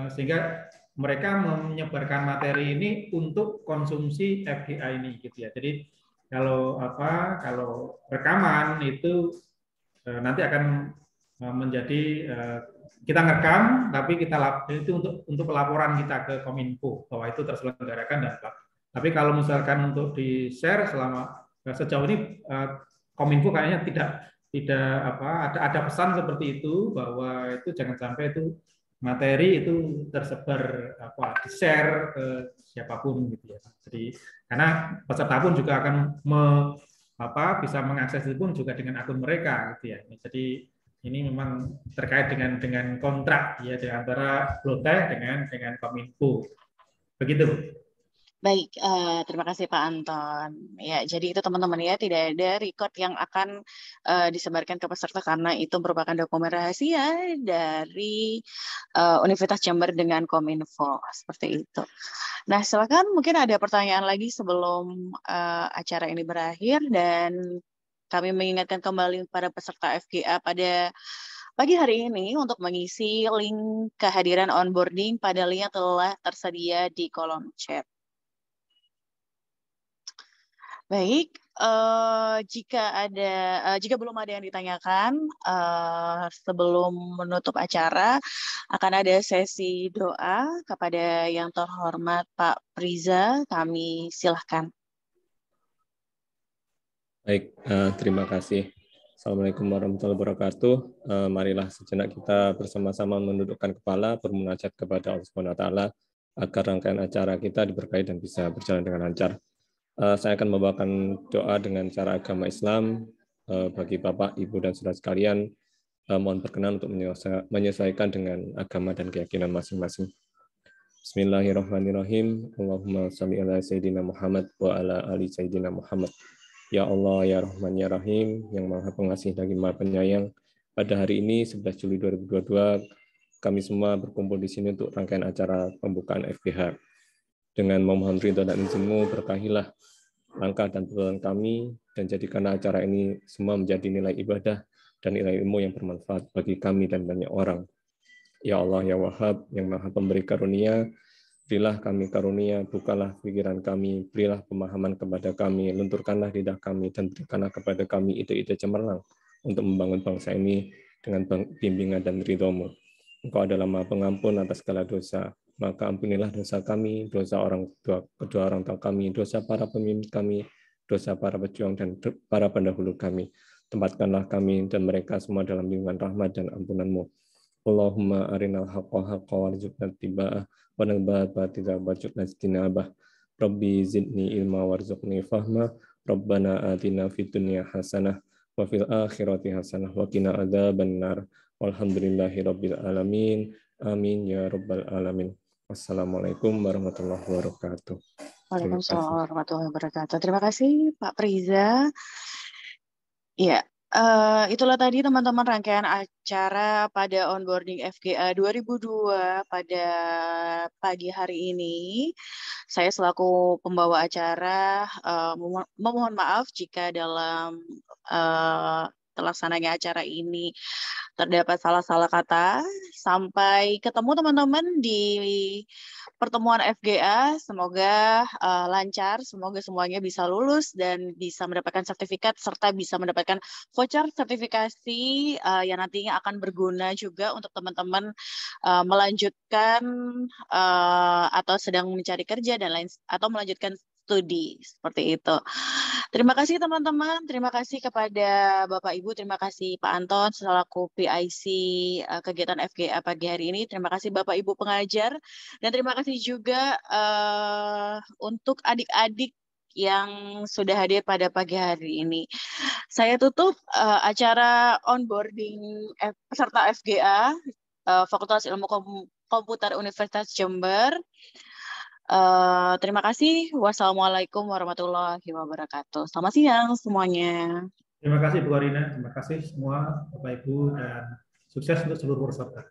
sehingga mereka menyebarkan materi ini untuk konsumsi FGA ini gitu ya. Jadi kalau rekaman itu nanti akan menjadi kita ngerekam tapi kita itu untuk pelaporan kita ke Kominfo bahwa itu terselenggarakan dan tapi kalau misalkan untuk di share sejauh ini Kominfo kayaknya tidak ada pesan seperti itu bahwa itu jangan sampai itu materi itu tersebar di-share ke siapapun gitu ya. Jadi karena peserta pun juga akan bisa mengakses itu pun juga dengan akun mereka gitu ya. Jadi ini memang terkait dengan kontrak ya di antara Blutech dengan Kominfo. Begitu. Baik, terima kasih Pak Anton. Ya, jadi itu teman-teman ya, tidak ada record yang akan disebarkan ke peserta karena itu merupakan dokumen rahasia dari Universitas Jember dengan Kominfo, seperti itu. Nah, silakan mungkin ada pertanyaan lagi sebelum acara ini berakhir dan kami mengingatkan kembali para peserta FGA pada pagi hari ini untuk mengisi link kehadiran onboarding pada link yang telah tersedia di kolom chat. Baik, jika belum ada yang ditanyakan, sebelum menutup acara akan ada sesi doa kepada yang terhormat Pak Priza. Kami silahkan. Baik, terima kasih. Assalamualaikum warahmatullahi wabarakatuh. Marilah sejenak kita bersama-sama menundukkan kepala, bermunajat kepada Allah Subhanahu wa taala agar rangkaian acara kita diberkahi dan bisa berjalan dengan lancar. Saya akan membawakan doa dengan cara agama Islam bagi Bapak, Ibu, dan saudara sekalian. Mohon berkenan untuk menyesuaikan dengan agama dan keyakinan masing-masing. Bismillahirrahmanirrahim. Allahumma shalli ala Sayyidina Muhammad wa ala ali Sayyidina Muhammad. Ya Allah, ya Rahman, ya Rahim, yang Maha Pengasih lagi Maha Penyayang. Pada hari ini, 11 Juli 2022, kami semua berkumpul di sini untuk rangkaian acara pembukaan FGH. Dengan memohon ridho dan izin-Mu, berkahilah langkah dan perbuatan kami, dan jadikanlah acara ini semua menjadi nilai ibadah dan nilai ilmu yang bermanfaat bagi kami dan banyak orang. Ya Allah, ya Wahhab, yang Maha Pemberi karunia, berilah kami karunia, bukalah pikiran kami, berilah pemahaman kepada kami, lenturkanlah lidah kami, dan berikanlah kepada kami ide-ide cemerlang untuk membangun bangsa ini dengan bimbingan dan ridho-Mu. Engkau adalah Maha Pengampun atas segala dosa, maka ampunilah dosa kami, dosa kedua orang tua kami, dosa para pemimpin kami, dosa para pejuang dan para pendahulu kami. Tempatkanlah kami dan mereka semua dalam lindungan rahmat dan ampunan-Mu. Allahumma arinal haqqa haqqa warzuqna ittiba'ah wa nal batila warzuqna ijtinabah. Rabbi zidni ilma warzuqni fahma. Rabbana atina fid dunya hasanah wa fil akhirati hasanah wa qina adzabannar. Walhamdulillahi rabbil alamin. Amin ya rabbal alamin. Wassalamualaikum warahmatullahi wabarakatuh. Waalaikumsalam warahmatullahi wabarakatuh. Terima kasih Pak Priza. Ya, itulah tadi teman-teman rangkaian acara pada onboarding FGA 2002 pada pagi hari ini. Saya selaku pembawa acara memohon maaf jika dalam terlaksananya acara ini terdapat salah-salah kata. Sampai ketemu teman-teman di pertemuan FGA, semoga lancar, semoga semuanya bisa lulus dan bisa mendapatkan sertifikat serta bisa mendapatkan voucher sertifikasi yang nantinya akan berguna juga untuk teman-teman melanjutkan atau sedang mencari kerja dan lain atau melanjutkan studi seperti itu. Terima kasih teman-teman, terima kasih kepada Bapak Ibu, terima kasih Pak Anton selaku PIC kegiatan FGA pagi hari ini, terima kasih Bapak Ibu pengajar, dan terima kasih juga untuk adik-adik yang sudah hadir pada pagi hari ini. Saya tutup acara onboarding peserta FGA Fakultas Ilmu Komputer Universitas Jember. Terima kasih. Wassalamualaikum warahmatullahi wabarakatuh. Selamat siang semuanya. Terima kasih Bu Arina, terima kasih semua Bapak Ibu, dan sukses untuk seluruh peserta.